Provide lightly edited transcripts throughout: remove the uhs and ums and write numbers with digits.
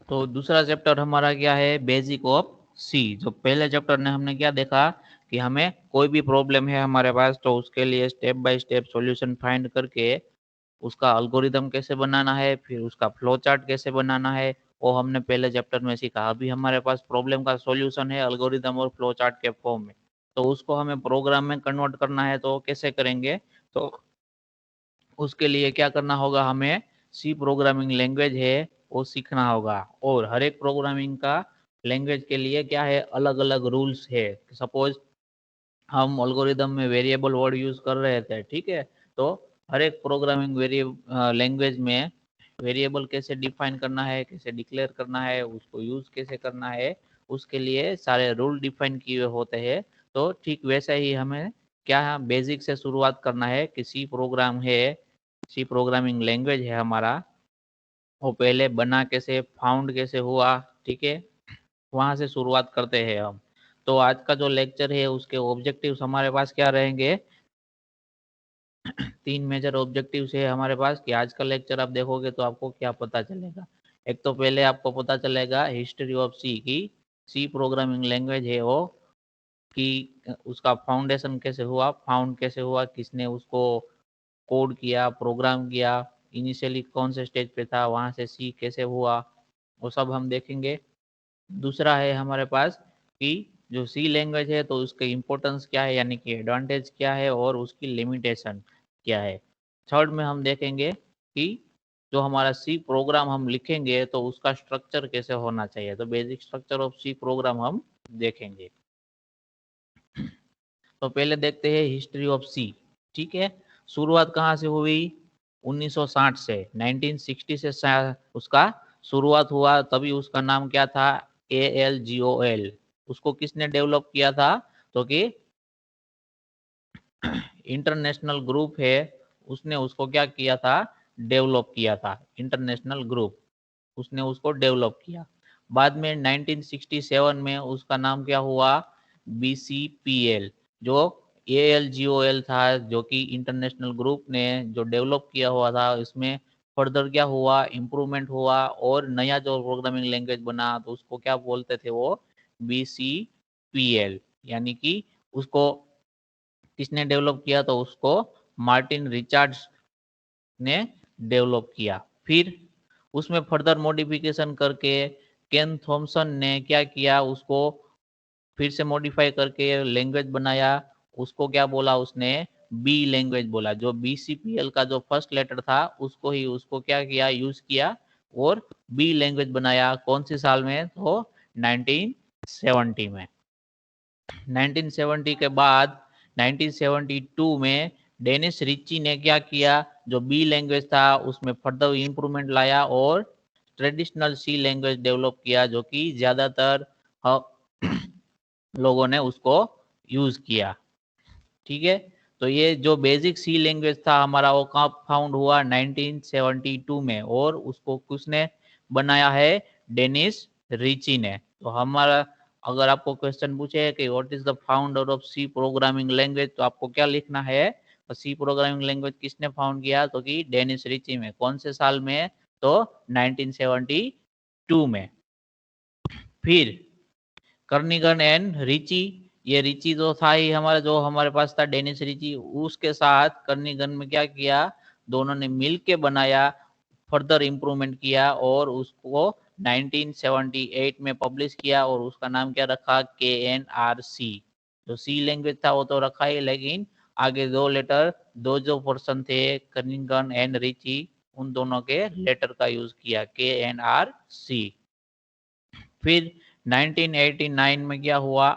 तो दूसरा चैप्टर हमारा क्या है, बेसिक ऑफ सी। जो पहले चैप्टर ने हमने क्या देखा कि हमें कोई भी प्रॉब्लम है हमारे पास तो उसके लिए step by step solution find करके उसका एल्गोरिदम कैसे बनाना है, फिर उसका फ्लो चार्ट कैसे बनाना है, वो हमने पहले चैप्टर में सीखा। अभी हमारे पास प्रॉब्लम का सॉल्यूशन है एल्गोरिदम और फ्लो चार्ट के फॉर्म में, तो उसको हमें प्रोग्राम में कन्वर्ट करना है, तो कैसे करेंगे। तो उसके लिए क्या करना होगा, हमें सी प्रोग्रामिंग लैंग्वेज है वो सीखना होगा। और हर एक प्रोग्रामिंग का लैंग्वेज के लिए क्या है, अलग अलग रूल्स है। सपोज हम एल्गोरिदम में वेरिएबल वर्ड यूज कर रहे थे, ठीक है, तो हर एक प्रोग्रामिंग लैंग्वेज में वेरिएबल कैसे डिफाइन करना है, कैसे डिक्लेयर करना है, उसको यूज कैसे करना है, उसके लिए सारे रूल डिफाइन किए होते हैं। तो ठीक वैसे ही हमें क्या बेसिक से शुरुआत करना है कि सी प्रोग्राम है, सी प्रोग्रामिंग लैंग्वेज है हमारा, वो पहले बना कैसे, फाउंड कैसे हुआ, ठीक है, वहां से शुरुआत करते हैं हम। तो आज का जो लेक्चर है उसके ऑब्जेक्टिव्स हमारे पास क्या रहेंगे, तीन मेजर ऑब्जेक्टिव्स है हमारे पास। कि आज का लेक्चर आप देखोगे तो आपको क्या पता चलेगा। एक तो पहले आपको पता चलेगा हिस्ट्री ऑफ सी की, सी प्रोग्रामिंग लैंग्वेज है वो, कि उसका फाउंडेशन कैसे हुआ, फाउंड कैसे हुआ, किसने उसको कोड किया, प्रोग्राम किया, इनिशियली कौन से स्टेज पे था, वहां से सी कैसे हुआ, वो सब हम देखेंगे। दूसरा है हमारे पास कि जो सी लैंग्वेज है तो उसके इम्पोर्टेंस क्या है, यानी कि एडवांटेज क्या है और उसकी लिमिटेशन क्या है। थर्ड में हम देखेंगे कि जो हमारा सी प्रोग्राम हम लिखेंगे तो उसका स्ट्रक्चर कैसे होना चाहिए, तो basic structure of C program हम देखेंगे। तो पहले देखते हैं हिस्ट्री ऑफ सी, ठीक है। शुरुआत कहाँ से हुई, 1960 से, 1960 से उसका शुरुआत हुआ। तभी उसका नाम क्या था, ALGOL। उसको किसने डेवलप किया था, तो कि इंटरनेशनल ग्रुप है, उसने उसको क्या किया था, डेवलप किया था। इंटरनेशनल ग्रुप, उसने उसको डेवलप किया। बाद में 1967 में उसका नाम क्या हुआ, BCPL। जो ALGOL था, जो कि इंटरनेशनल ग्रुप ने जो डेवलप किया हुआ था, इसमें फर्दर क्या हुआ, इम्प्रूवमेंट हुआ और नया जो प्रोग्रामिंग लैंग्वेज बना तो उसको क्या बोलते थे वो, BCPL। यानी कि उसको किसने डेवलप किया, तो उसको मार्टिन रिचर्ड्स ने डेवलप किया। फिर उसमें फर्दर मॉडिफिकेशन करके केन थॉमसन ने क्या किया, उसको फिर से मॉडिफाई करके लैंग्वेज बनाया। उसको क्या बोला उसने, बी लैंग्वेज बोला। जो BCPL का जो फर्स्ट लेटर था उसको ही उसको क्या किया, यूज किया और बी लैंग्वेज बनाया। कौन सी साल में, तो 1970 में। 1970 के बाद 1972 में डेनिस रिची ने क्या किया, जो बी लैंग्वेज था उसमें फर्दर इम्प्रूवमेंट लाया और ट्रेडिशनल सी लैंग्वेज डेवलप किया, जो कि ज्यादातर लोगों ने उसको यूज किया, ठीक है। तो ये जो बेसिक सी लैंग्वेज था हमारा, वो कब फाउंड हुआ, 1972 में, और उसको किसने बनाया है, डेनिस रिची ने। तो हमारा अगर आपको क्वेश्चन पूछे कि what is the founder of C programming language, तो आपको क्या लिखना है, तो सी प्रोग्रामिंग लैंग्वेज किसने फाउंड किया, तो कि डेनिस रिची में। कौन से साल में, तो 1972 में। फिर कर्निगन एंड रिची, ये रिची तो था ही हमारा, जो हमारे पास था डेनिस रिची, उसके साथ कर्निगन में क्या किया, दोनों ने मिल के बनाया, फर्दर इम्प्रूवमेंट किया और उसको 1978 में पब्लिश किया और उसका नाम क्या रखा, KNRC। जो सी लैंग्वेज था वो तो रखा ही, लेकिन आगे दो लेटर, दो जो पर्सन थे कर्निगन एंड रिची, उन दोनों के लेटर का यूज किया, KNRC। फिर 1989 में क्या हुआ,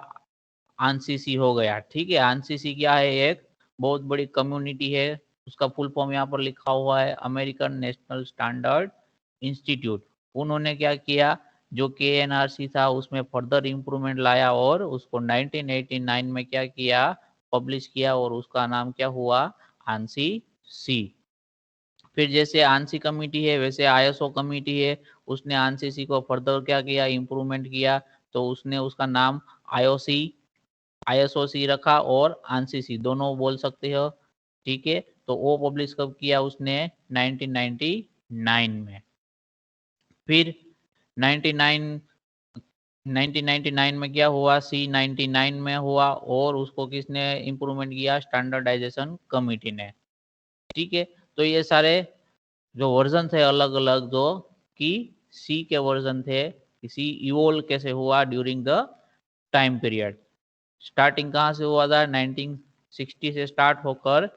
आनसीसी हो गया, ठीक है। आनसीसी क्या है, एक बहुत बड़ी कम्युनिटी है। उसका फुल फॉर्म यहाँ पर लिखा हुआ है, अमेरिकन नेशनल स्टैंडर्ड इंस्टीट्यूट। उन्होंने क्या किया, जो KNRC था उसमें फर्दर इम्प्रूवमेंट लाया और उसको 1989 में क्या किया, पब्लिश किया और उसका नाम क्या हुआ, आंसी सी। फिर जैसे आंसी कमिटी है वैसे ISO कमिटी है, उसने आंसीसी को फर्दर क्या किया, इम्प्रूवमेंट किया, तो उसने उसका नाम ISOC रखा और आंसीसी दोनों बोल सकते हो, ठीक है। तो वो पब्लिश कब किया उसने, 1999 में। फिर 99 1999 में क्या हुआ, C99 में हुआ, और उसको किसने इम्प्रूवमेंट किया, स्टैंडर्डाइजेशन कमिटी ने। ठीक है, तो ये सारे जो वर्जन थे अलग अलग, जो कि सी के वर्जन थे, सी इवोल्व कैसे हुआ during the time period. Starting कहाँ से हुआ था, 1960 से स्टार्ट होकर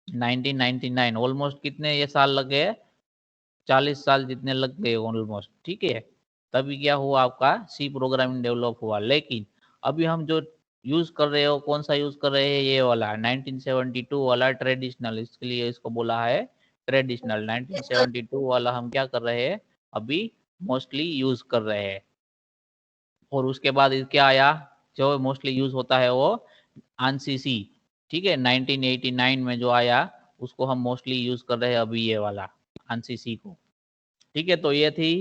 1999, ऑलमोस्ट कितने ये साल लगे, 40 साल जितने लग गए ऑलमोस्ट। ठीक है, तभी क्या हुआ, आपका सी प्रोग्रामिंग डेवलप हुआ। लेकिन अभी हम जो यूज कर रहे हो, कौन सा यूज कर रहे हैं, ये वाला 1972 वाला ट्रेडिशनल, इसके लिए इसको बोला है ट्रेडिशनल। 1972 वाला हम क्या कर रहे हैं, अभी मोस्टली यूज कर रहे हैं। और उसके बाद क्या आया, जो मोस्टली यूज होता है वो ANSYS। ठीक है, 1989 में जो आया उसको हम मोस्टली यूज कर रहे हैं अभी, ये वाला ANSYS को। ठीक है, तो ये थी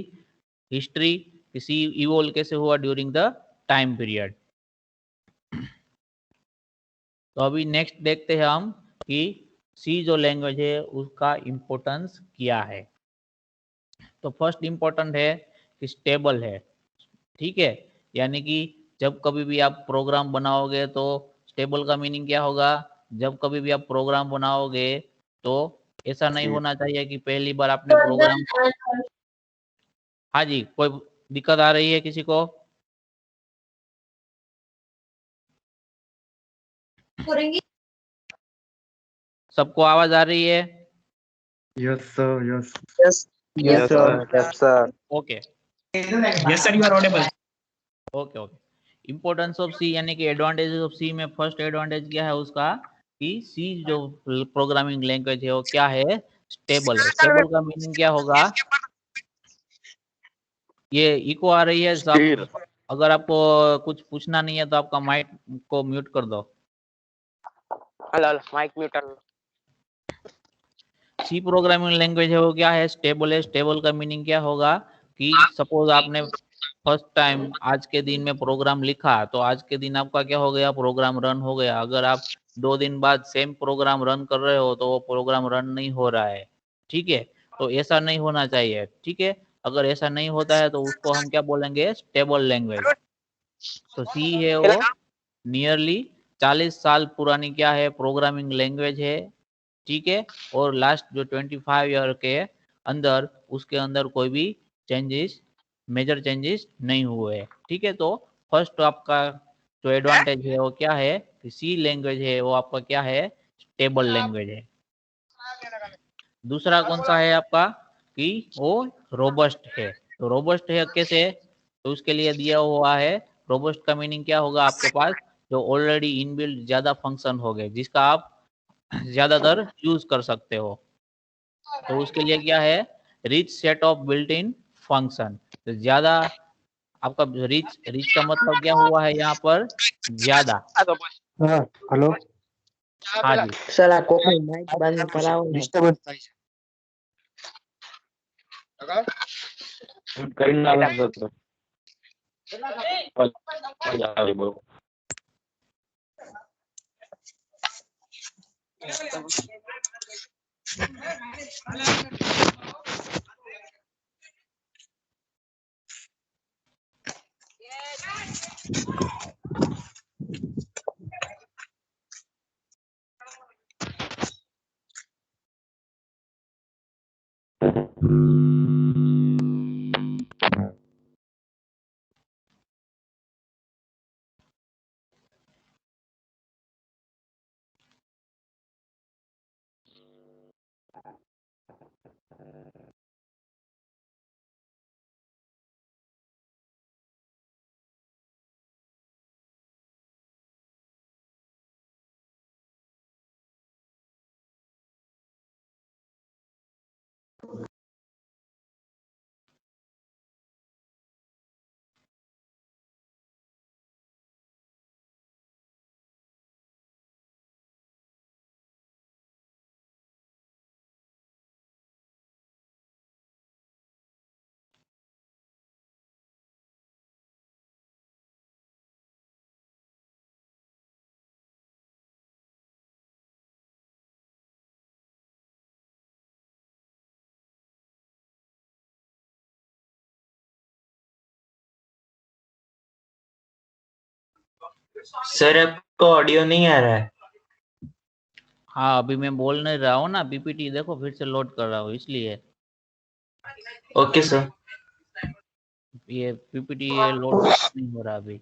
हिस्ट्री, सी इवोल्व कैसे हुआ ड्यूरिंग द टाइम पीरियड। तो अभी नेक्स्ट देखते हैं हम कि सी जो लैंग्वेज है उसका इम्पोर्टेंस क्या है। तो फर्स्ट इम्पोर्टेंट है कि स्टेबल है। ठीक है, यानी कि जब कभी भी आप प्रोग्राम बनाओगे तो स्टेबल का मीनिंग क्या होगा, जब कभी भी आप प्रोग्राम बनाओगे तो ऐसा नहीं होना चाहिए कि पहली बार आपने प्रोग्राम। हाँ जी, कोई दिक्कत आ रही है किसी को? सबको आवाज आ रही है? Yes, sir. Yes. Yes, Yes, sir. sir. Yes, sir. Okay Yes, sir. You are audible. Okay okay. Importance of C यानी कि एडवांटेजेस ऑफ सी में फर्स्ट एडवांटेज क्या है उसका, कि सी जो प्रोग्रामिंग लैंग्वेज है वो क्या है, स्टेबल है। स्टेबल का मीनिंग क्या होगा, ये इको आ रही है स्थिर। सब। अगर आपको कुछ पूछना नहीं है तो आपका माइक को म्यूट कर दो। Hello mic mute. C programming language है वो क्या है, स्टेबल है। स्टेबल का मीनिंग क्या होगा कि सपोज आपने फर्स्ट टाइम आज के दिन में प्रोग्राम लिखा, तो आज के दिन आपका क्या हो गया, प्रोग्राम रन हो गया। अगर आप 2 दिन बाद सेम प्रोग्राम रन कर रहे हो तो वो प्रोग्राम रन नहीं हो रहा है। ठीक है, तो ऐसा नहीं होना चाहिए। ठीक है, अगर ऐसा नहीं होता है तो उसको हम क्या बोलेंगे, स्टेबल लैंग्वेज। तो सी है वो नियरली 40 साल पुरानी क्या है, प्रोग्रामिंग लैंग्वेज है। ठीक है, और लास्ट जो 25 ईयर के अंदर, उसके अंदर कोई भी चेंजेस, मेजर चेंजेस नहीं हुए हैं। ठीक है, तो फर्स्ट आपका जो एडवांटेज है वो क्या है, कि सी लैंग्वेज है वो आपका क्या है, स्टेबल लैंग्वेज है। दूसरा कौन सा है आपका, कि वो रोबस्ट है। तो रोबस्ट है कैसे, तो उसके लिए दिया हुआ है, रोबस्ट का मीनिंग क्या होगा, आपके पास जो ऑलरेडी इनबिल्ट ज्यादा फंक्शन हो गए जिसका आप ज्यादातर यूज कर सकते हो। तो उसके लिए क्या है, rich set of built in function. तो ज्यादा आपका रिच, रिच का मतलब क्या हुआ है यहाँ पर, ज्यादा। हाँ, हेलो। हाँ जी, सर આ કોકનું માઇક બંધ કરાવો ને. Disturbance થાય છે. કરીને આવે છે. આવે બહુ. सर आपको ऑडियो नहीं आ रहा है। हाँ अभी मैं बोल नहीं रहा हूँ ना, पीपीटी देखो फिर से लोड कर रहा हूँ इसलिए ओके सर। ये पीपीटी लोड नहीं हो रहा अभी।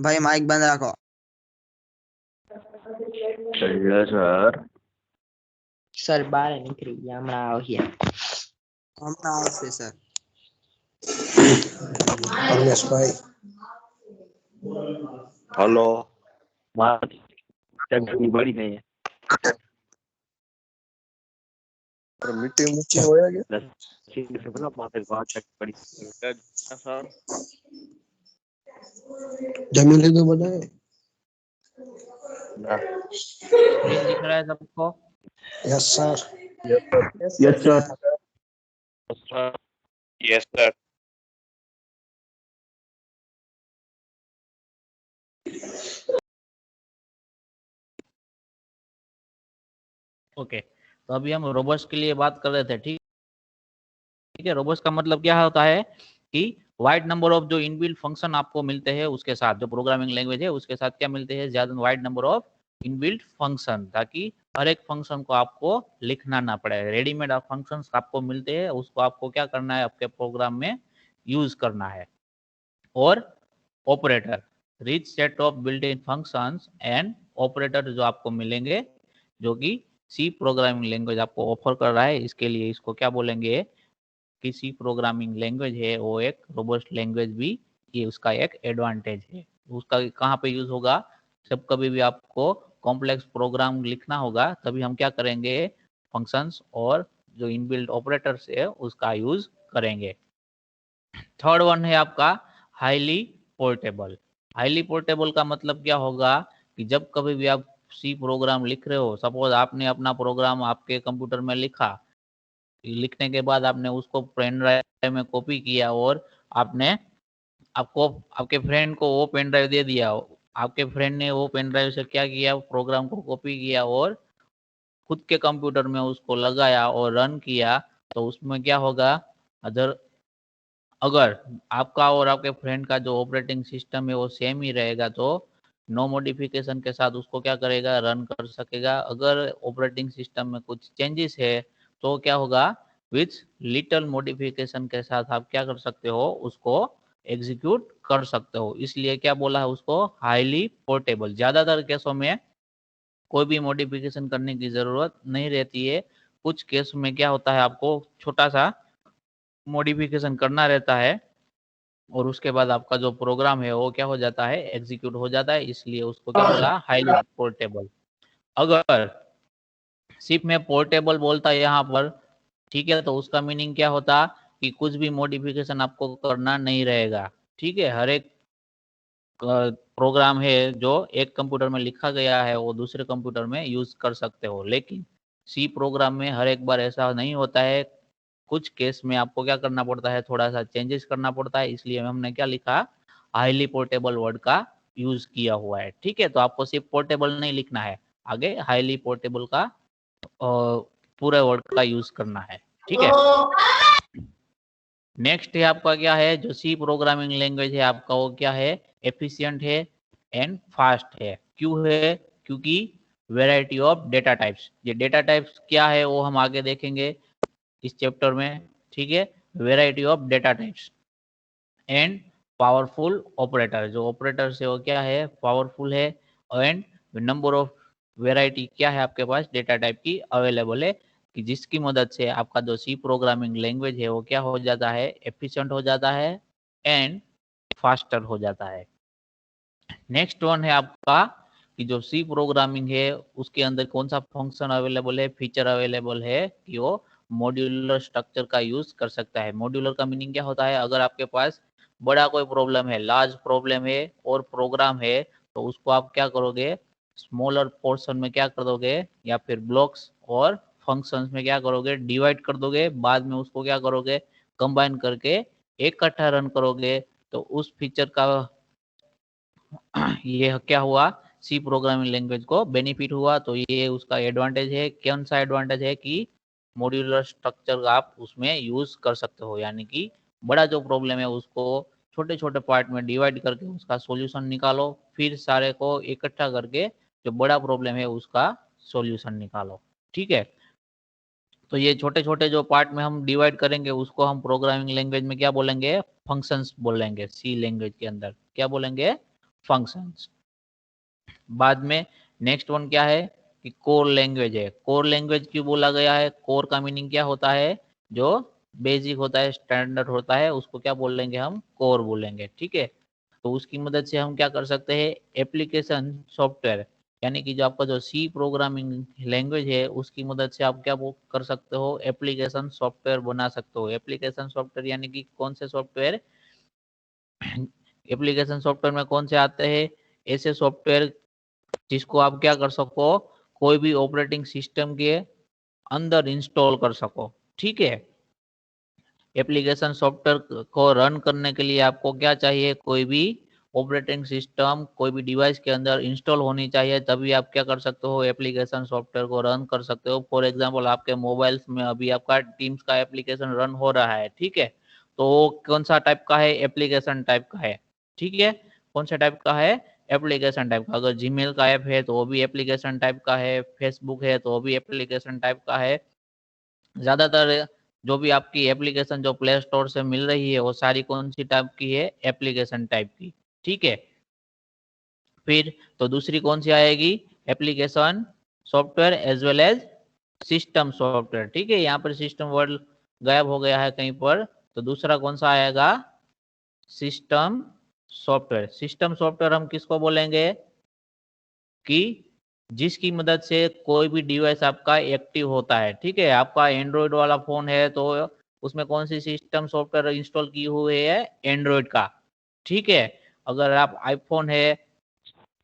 भाई माइक बंद रखो। चलो सर। સર બહાર નીકળી ગયા હમણાં આવ્યા. હમણાં આવશે સર. રમેશભાઈ हेलो। गर्मी बड़ी नहीं है। મીટિંગ મૂકી હોય કે से बना बात तक बड़ी सर। જમી લીધું બધાએ? स्क्रीन दिख रहा है सबको? Yes sir. Yes sir. Yes sir. Okay, तो अभी हम रोबस्ट के लिए बात कर रहे थे, ठीक है। रोबस्ट का मतलब क्या होता है कि वाइड नंबर ऑफ जो इनबिल्ट फंक्शन आपको मिलते हैं उसके साथ, जो प्रोग्रामिंग लैंग्वेज है उसके साथ क्या मिलते हैं, ज्यादा wide number of inbuilt function, ताकि हर एक फंक्शन को आपको लिखना ना पड़े। रेडीमेड फंक्शंस आपको मिलते हैं, उसको आपको क्या करना है, आपके प्रोग्राम में यूज करना है। और operator, rich set of built in functions and operator जो आपको मिलेंगे, जो कि सी प्रोग्रामिंग लैंग्वेज आपको ऑफर कर रहा है, इसके लिए इसको क्या बोलेंगे, किसी प्रोग्रामिंग लैंग्वेज है वो एक रोबस्ट लैंग्वेज भी, ये उसका एक एडवांटेज है। उसका कहाँ पे यूज होगा, जब कभी भी आपको कॉम्प्लेक्स प्रोग्राम लिखना होगा तभी हम क्या करेंगे, फंक्शंस और जो इनबिल्ट ऑपरेटर्स है उसका यूज करेंगे। थर्ड वन है आपका हाईली पोर्टेबल। हाईली पोर्टेबल का मतलब क्या होगा कि जब कभी भी आप सी प्रोग्राम लिख रहे हो, सपोज आपने अपना प्रोग्राम आपके कंप्यूटर में लिखा, लिखने के बाद आपने उसको पेन ड्राइव में कॉपी किया और आपने आपको आपके फ्रेंड को वो पेन ड्राइव दे दिया, आपके फ्रेंड ने वो पेन ड्राइव से क्या किया, प्रोग्राम को कॉपी किया और खुद के कंप्यूटर में उसको लगाया और रन किया, तो उसमें क्या होगा, अगर अगर आपका और आपके फ्रेंड का जो ऑपरेटिंग सिस्टम है वो सेम ही रहेगा तो नो मॉडिफिकेशन के साथ उसको क्या करेगा, रन कर सकेगा। अगर ऑपरेटिंग सिस्टम में कुछ चेंजेस है तो क्या होगा, विथ लिटिल मॉडिफिकेशन के साथ आप क्या कर सकते हो, उसको एग्जीक्यूट कर सकते हो। इसलिए क्या बोला है उसको, हाईली पोर्टेबल। ज्यादातर केसों में कोई भी मॉडिफिकेशन करने की जरूरत नहीं रहती है। कुछ केस में क्या होता है, आपको छोटा सा मॉडिफिकेशन करना रहता है, और उसके बाद आपका जो प्रोग्राम है वो क्या हो जाता है, एग्जीक्यूट हो जाता है, इसलिए उसको क्या बोला, हाईली पोर्टेबल। अगर सिर्फ में पोर्टेबल बोलता है यहाँ पर, ठीक है, तो उसका मीनिंग क्या होता कि कुछ भी मॉडिफिकेशन आपको करना नहीं रहेगा। ठीक है, हर एक प्रोग्राम है जो एक कंप्यूटर में लिखा गया है वो दूसरे कंप्यूटर में यूज कर सकते हो, लेकिन सी प्रोग्राम में हर एक बार ऐसा नहीं होता है। कुछ केस में आपको क्या करना पड़ता है, थोड़ा सा चेंजेस करना पड़ता है, इसलिए हमने क्या लिखा, हाईली पोर्टेबल वर्ड का यूज किया हुआ है। ठीक है, तो आपको सिर्फ पोर्टेबल नहीं लिखना है, आगे हाईली पोर्टेबल का पूरे वर्ड का यूज करना है। ठीक है, नेक्स्ट है आपका क्या है, जो सी प्रोग्रामिंग लैंग्वेज है आपका वो क्या है, एफिशिएंट है एंड फास्ट है। क्यों है, क्योंकि वैरायटी ऑफ डेटा टाइप्स, ये डेटा टाइप्स क्या है वो हम आगे देखेंगे इस चैप्टर में। ठीक है, variety of data types and powerful operator, जो ऑपरेटर है वो क्या है, पावरफुल है, एंड नंबर ऑफ वैरायटी क्या है आपके पास डेटा टाइप की अवेलेबल है, कि जिसकी मदद से आपका जो सी प्रोग्रामिंग लैंग्वेज है वो क्या हो जाता है, एफिशिएंट हो जाता है एंड फास्टर हो जाता है। नेक्स्ट वन है आपका कि जो सी प्रोग्रामिंग है उसके अंदर कौन सा फंक्शन अवेलेबल है, फीचर अवेलेबल है कि वो मॉड्यूलर स्ट्रक्चर का यूज कर सकता है। मॉड्यूलर का मीनिंग क्या होता है, अगर आपके पास बड़ा कोई प्रॉब्लम है, लार्ज प्रॉब्लम है और प्रोग्राम है, तो उसको आप क्या करोगे, स्मॉलर पोर्शन में क्या कर दोगे, या फिर ब्लॉक्स और फंक्शंस में क्या करोगे, डिवाइड कर दोगे, बाद में उसको क्या करोगे, कंबाइन करके इकट्ठा रन करोगे। तो उस फीचर का ये क्या हुआ, सी प्रोग्रामिंग लैंग्वेज को बेनिफिट हुआ। तो ये उसका एडवांटेज है, कौन सा एडवांटेज है कि मॉड्यूलर स्ट्रक्चर आप उसमें यूज कर सकते हो, यानी कि बड़ा जो प्रॉब्लम है उसको छोटे छोटे पार्ट में डिवाइड करके उसका सॉल्यूशन निकालो, फिर सारे को इकट्ठा करके जो बड़ा प्रॉब्लम है उसका सॉल्यूशन निकालो। ठीक है, तो ये छोटे छोटे जो पार्ट में हम डिवाइड करेंगे उसको हम प्रोग्रामिंग लैंग्वेज में क्या बोलेंगे, फंक्शंस बोलेंगे। सी लैंग्वेज के अंदर क्या बोलेंगे, फंक्शंस। बाद में नेक्स्ट वन क्या है कि कोर लैंग्वेज है। कोर लैंग्वेज क्यों बोला गया है, कोर का मीनिंग क्या होता है, जो बेसिक होता है, स्टैंडर्ड होता है, उसको क्या बोलेंगे, हम कोर बोलेंगे। ठीक है, तो उसकी मदद से हम क्या कर सकते हैं, एप्लीकेशन सॉफ्टवेयर, यानी कि जो आपका जो सी प्रोग्रामिंग लैंग्वेज है उसकी मदद से आप क्या कर सकते हो, एप्लीकेशन सॉफ्टवेयर बना सकते हो। एप्लीकेशन सॉफ्टवेयर यानी कि कौन से सॉफ्टवेयर, एप्लीकेशन सॉफ्टवेयर में कौन से आते हैं, ऐसे सॉफ्टवेयर जिसको आप क्या कर सको, कोई भी ऑपरेटिंग सिस्टम के अंदर इंस्टॉल कर सको। ठीक है, एप्लीकेशन सॉफ्टवेयर को रन करने के लिए आपको क्या चाहिए, कोई भी ऑपरेटिंग सिस्टम कोई भी डिवाइस के अंदर इंस्टॉल होनी चाहिए, तभी आप क्या कर सकते हो, एप्लीकेशन सॉफ्टवेयर को रन कर सकते हो। फॉर एग्जांपल आपके मोबाइल्स में अभी आपका टीम्स का एप्लीकेशन रन हो रहा है, ठीक है, तो वो कौन सा टाइप का है, एप्लीकेशन टाइप का है। ठीक है, कौन सा टाइप का है, एप्लीकेशन टाइप का। अगर जीमेल का ऐप है तो वो भी एप्लीकेशन टाइप का है, फेसबुक है तो वो भी एप्लीकेशन टाइप का है। ज्यादातर जो भी आपकी एप्लीकेशन जो प्ले स्टोर से मिल रही है वो सारी कौन सी टाइप की है, एप्लीकेशन टाइप की। ठीक है, फिर तो दूसरी कौन सी आएगी, application software as well as system software. ठीक है, यहाँ पर सिस्टम वर्ड गायब हो गया है कहीं पर, तो दूसरा कौन सा आएगा, सिस्टम सॉफ्टवेयर। सिस्टम सॉफ्टवेयर हम किसको बोलेंगे कि जिसकी मदद से कोई भी डिवाइस आपका एक्टिव होता है। ठीक है, आपका एंड्रॉइड वाला फोन है तो उसमें कौन सी सिस्टम सॉफ्टवेयर इंस्टॉल की हुई है, एंड्रॉइड का। ठीक है, अगर आप आईफोन है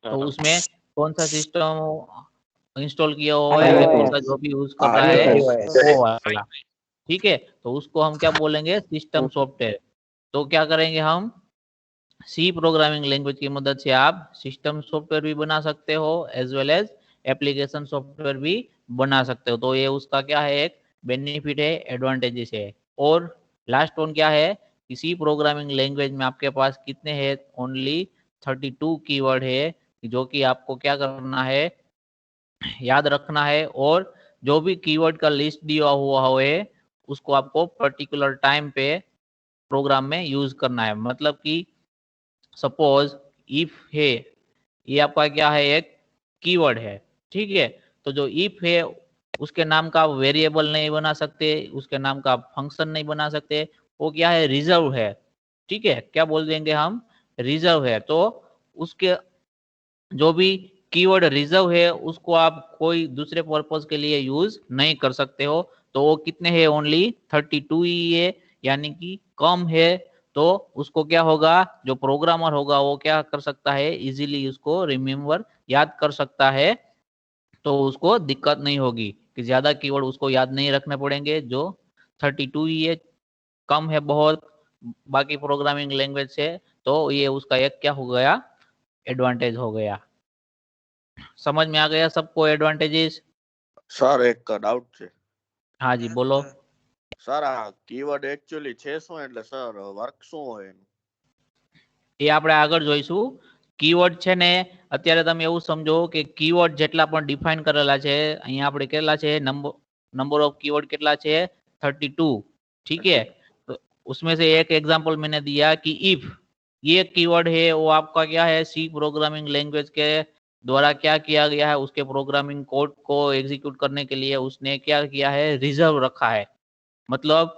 तो उसमें कौन सा सिस्टम इंस्टॉल किया हुआ है, एप्पल का जो भी यूज कर रहा है वो वाला। ठीक है, तो उसको हम क्या बोलेंगे, सिस्टम सॉफ्टवेयर। तो क्या करेंगे हम, सी प्रोग्रामिंग लैंग्वेज की मदद से आप सिस्टम सॉफ्टवेयर भी बना सकते हो as well as application software भी बना सकते हो। तो ये उसका क्या है, एक बेनिफिट है, एडवांटेजेस है। और लास्ट वन क्या है, किसी प्रोग्रामिंग लैंग्वेज में आपके पास कितने हैं, ओनली 32 कीवर्ड है, जो कि आपको क्या करना है, याद रखना है। और जो भी कीवर्ड का लिस्ट दिया हुआ है उसको आपको पर्टिकुलर टाइम पे प्रोग्राम में यूज करना है। मतलब कि सपोज इफ है, ये आपका क्या है, एक कीवर्ड है। ठीक है, तो जो इफ है उसके नाम का वेरिएबल नहीं बना सकते, उसके नाम का फंक्शन नहीं बना सकते, वो क्या है, रिजर्व है। ठीक है, क्या बोल देंगे हम, रिजर्व है। तो उसके जो भी कीवर्ड रिजर्व है उसको आप कोई दूसरे पर्पस के लिए यूज नहीं कर सकते हो। तो वो कितने हैं, ओनली 32 ही है, यानी कि कम है। तो उसको क्या होगा, जो प्रोग्रामर होगा वो क्या कर सकता है, इजीली उसको रिमेम्बर याद कर सकता है। तो उसको दिक्कत नहीं होगी कि ज्यादा कीवर्ड उसको याद नहीं रखने पड़ेंगे। जो 32 ही है, कम है बहुत बाकी प्रोग्रामिंग लैंग्वेज से। तो ये उसका एक क्या हो गया, एडवांटेज हो गया। समझ में आ गया सबको एडवांटेजेस? સર એક ડાઉટ છે हाँ जी बोलो। સર આ કીવર્ડ એકચ્યુઅલી છે શું એટલે સર વર્ક શું હોય એનું એ આપણે આગળ જોઈશું। કીવર્ડ છે ને, અત્યારે તમે એવું સમજો કે કીવર્ડ જેટલા પણ ડિફાઇન કરેલા છે, અહીંયા આપણે કેટલા છે, नंबर ऑफ कीवर्ड कितना है, 32। ठीक है, तो उसमें से एक एग्जांपल मैंने दिया कि इफ, ये कीवर्ड है वो आपका क्या है, सी प्रोग्रामिंग लैंग्वेज के द्वारा क्या किया गया है, उसके प्रोग्रामिंग कोड को एग्जीक्यूट करने के लिए उसने क्या किया है, रिजर्व रखा है। मतलब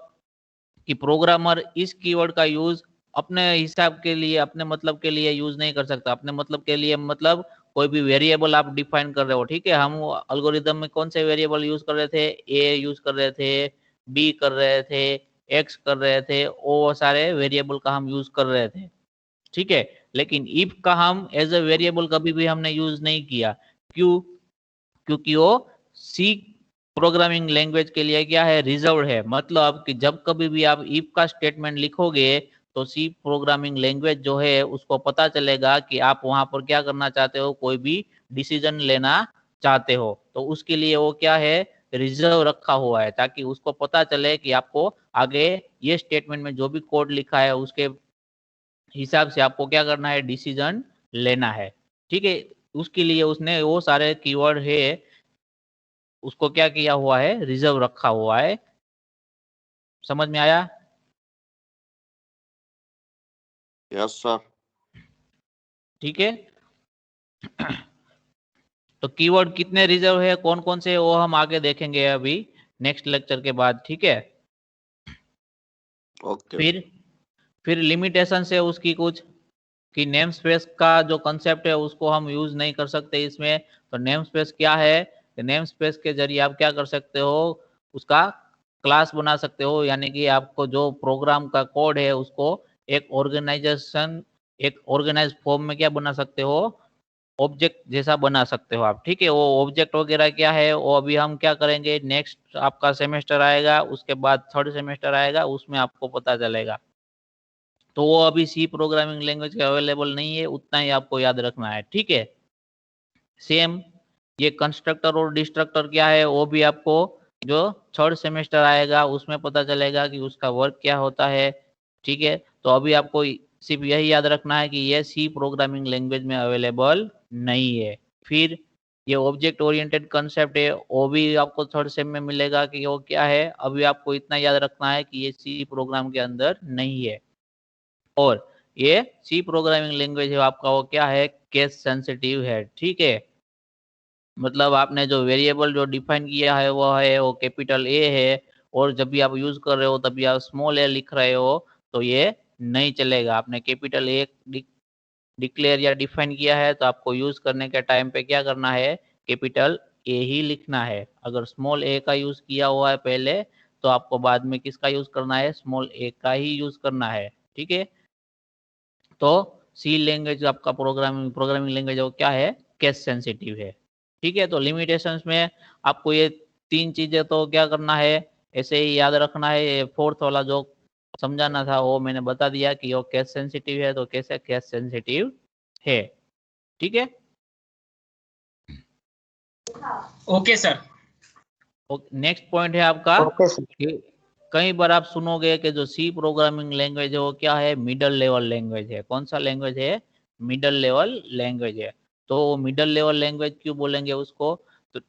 कि प्रोग्रामर इस कीवर्ड का यूज अपने हिसाब के लिए, अपने मतलब के लिए यूज नहीं कर सकता। अपने मतलब के लिए मतलब कोई भी वेरिएबल आप डिफाइन कर रहे हो, ठीक है, हम अल्गोरिदम में कौन से वेरिएबल यूज कर रहे थे, ए यूज कर रहे थे, बी कर रहे थे, एक्स कर रहे थे, वो सारे वेरिएबल का हम यूज कर रहे थे। ठीक है, लेकिन इफ का हम एज ए वेरिएबल कभी भी हमने यूज नहीं किया। क्यों? क्योंकि वो सी प्रोग्रामिंग लैंग्वेज के लिए क्या है, रिजर्व है। मतलब कि जब कभी भी आप इफ का स्टेटमेंट लिखोगे तो सी प्रोग्रामिंग लैंग्वेज जो है उसको पता चलेगा कि आप वहां पर क्या करना चाहते हो, कोई भी डिसीजन लेना चाहते हो। तो उसके लिए वो क्या है, रिजर्व रखा हुआ है, ताकि उसको पता चले कि आपको आगे ये स्टेटमेंट में जो भी कोड लिखा है उसके हिसाब से आपको क्या करना है, डिसीजन लेना है। ठीक है, उसके लिए उसने वो सारे कीवर्ड है उसको क्या किया हुआ है, रिजर्व रखा हुआ है। समझ में आया? યસ સર ठीक है। तो कीवर्ड कितने रिजर्व है, कौन कौन से, वो हम आगे देखेंगे अभी नेक्स्ट लेक्चर के बाद। ठीक है, ઓકે फिर लिमिटेशन है उसकी कुछ, कि नेम स्पेस का जो कंसेप्ट है उसको हम यूज नहीं कर सकते इसमें। तो नेम स्पेस क्या है, नेम स्पेस के जरिए आप क्या कर सकते हो, उसका क्लास बना सकते हो, यानी कि आपको जो प्रोग्राम का कोड है उसको एक ऑर्गेनाइजेशन, एक ऑर्गेनाइज फॉर्म में क्या बना सकते हो, ऑब्जेक्ट जैसा बना सकते हो आप। ठीक है, वो ऑब्जेक्ट वगैरह क्या है वो अभी हम क्या करेंगे, नेक्स्ट आपका सेमेस्टर आएगा, उसके बाद थर्ड सेमेस्टर आएगा, उसमें आपको पता चलेगा। तो वो अभी सी प्रोग्रामिंग लैंग्वेज के अवेलेबल नहीं है, उतना ही आपको याद रखना है। ठीक है, सेम ये कंस्ट्रक्टर और डिस्ट्रक्टर क्या है वो भी आपको जो थर्ड सेमेस्टर आएगा उसमें पता चलेगा कि उसका वर्क क्या होता है। ठीक है, तो अभी आपको सिर्फ यही याद रखना है कि ये सी प्रोग्रामिंग लैंग्वेज में अवेलेबल नहीं है। फिर ये ऑब्जेक्ट ओरिएंटेड कंसेप्ट है, वो भी आपको थर्ड सेम में मिलेगा कि वो क्या है। अभी आपको इतना याद रखना है कि ये सी प्रोग्राम के अंदर नहीं है। और ये सी प्रोग्रामिंग लैंग्वेज है आपका, वो क्या है, केस सेंसिटिव है। ठीक है, मतलब आपने जो वेरिएबल जो डिफाइन किया है वो कैपिटल ए है, और जब भी आप यूज कर रहे हो तभी आप स्मॉल ए लिख रहे हो तो ये नहीं चलेगा। आपने कैपिटल ए डिक्लेयर या डिफाइन किया है तो आपको यूज करने के टाइम पे क्या करना है, कैपिटल ए ही लिखना है। अगर स्मॉल ए का यूज किया हुआ है पहले तो आपको बाद में किसका यूज करना है, स्मॉल ए का ही यूज करना है। ठीक है, तो सी लैंग्वेज आपका प्रोग्रामिंग लैंग्वेज वो क्या है, केस सेंसिटिव है। ठीक है, तो लिमिटेशंस में आपको ये तीन चीजें तो क्या करना है, ऐसे ही याद रखना है। ये फोर्थ वाला जो समझाना था वो मैंने बता दिया कि वो केस सेंसिटिव है, तो कैसे केस सेंसिटिव है। ठीक है, ओके सर। नेक्स्ट पॉइंट है आपका ओके सर। कि कई बार आप सुनोगे कि जो सी प्रोग्रामिंग लैंग्वेज है वो क्या है, मिडल लेवल लैंग्वेज है। कौन सा लैंग्वेज है, मिडल लेवल लैंग्वेज है। तो मिडल लेवल लैंग्वेज क्यों बोलेंगे उसको, तो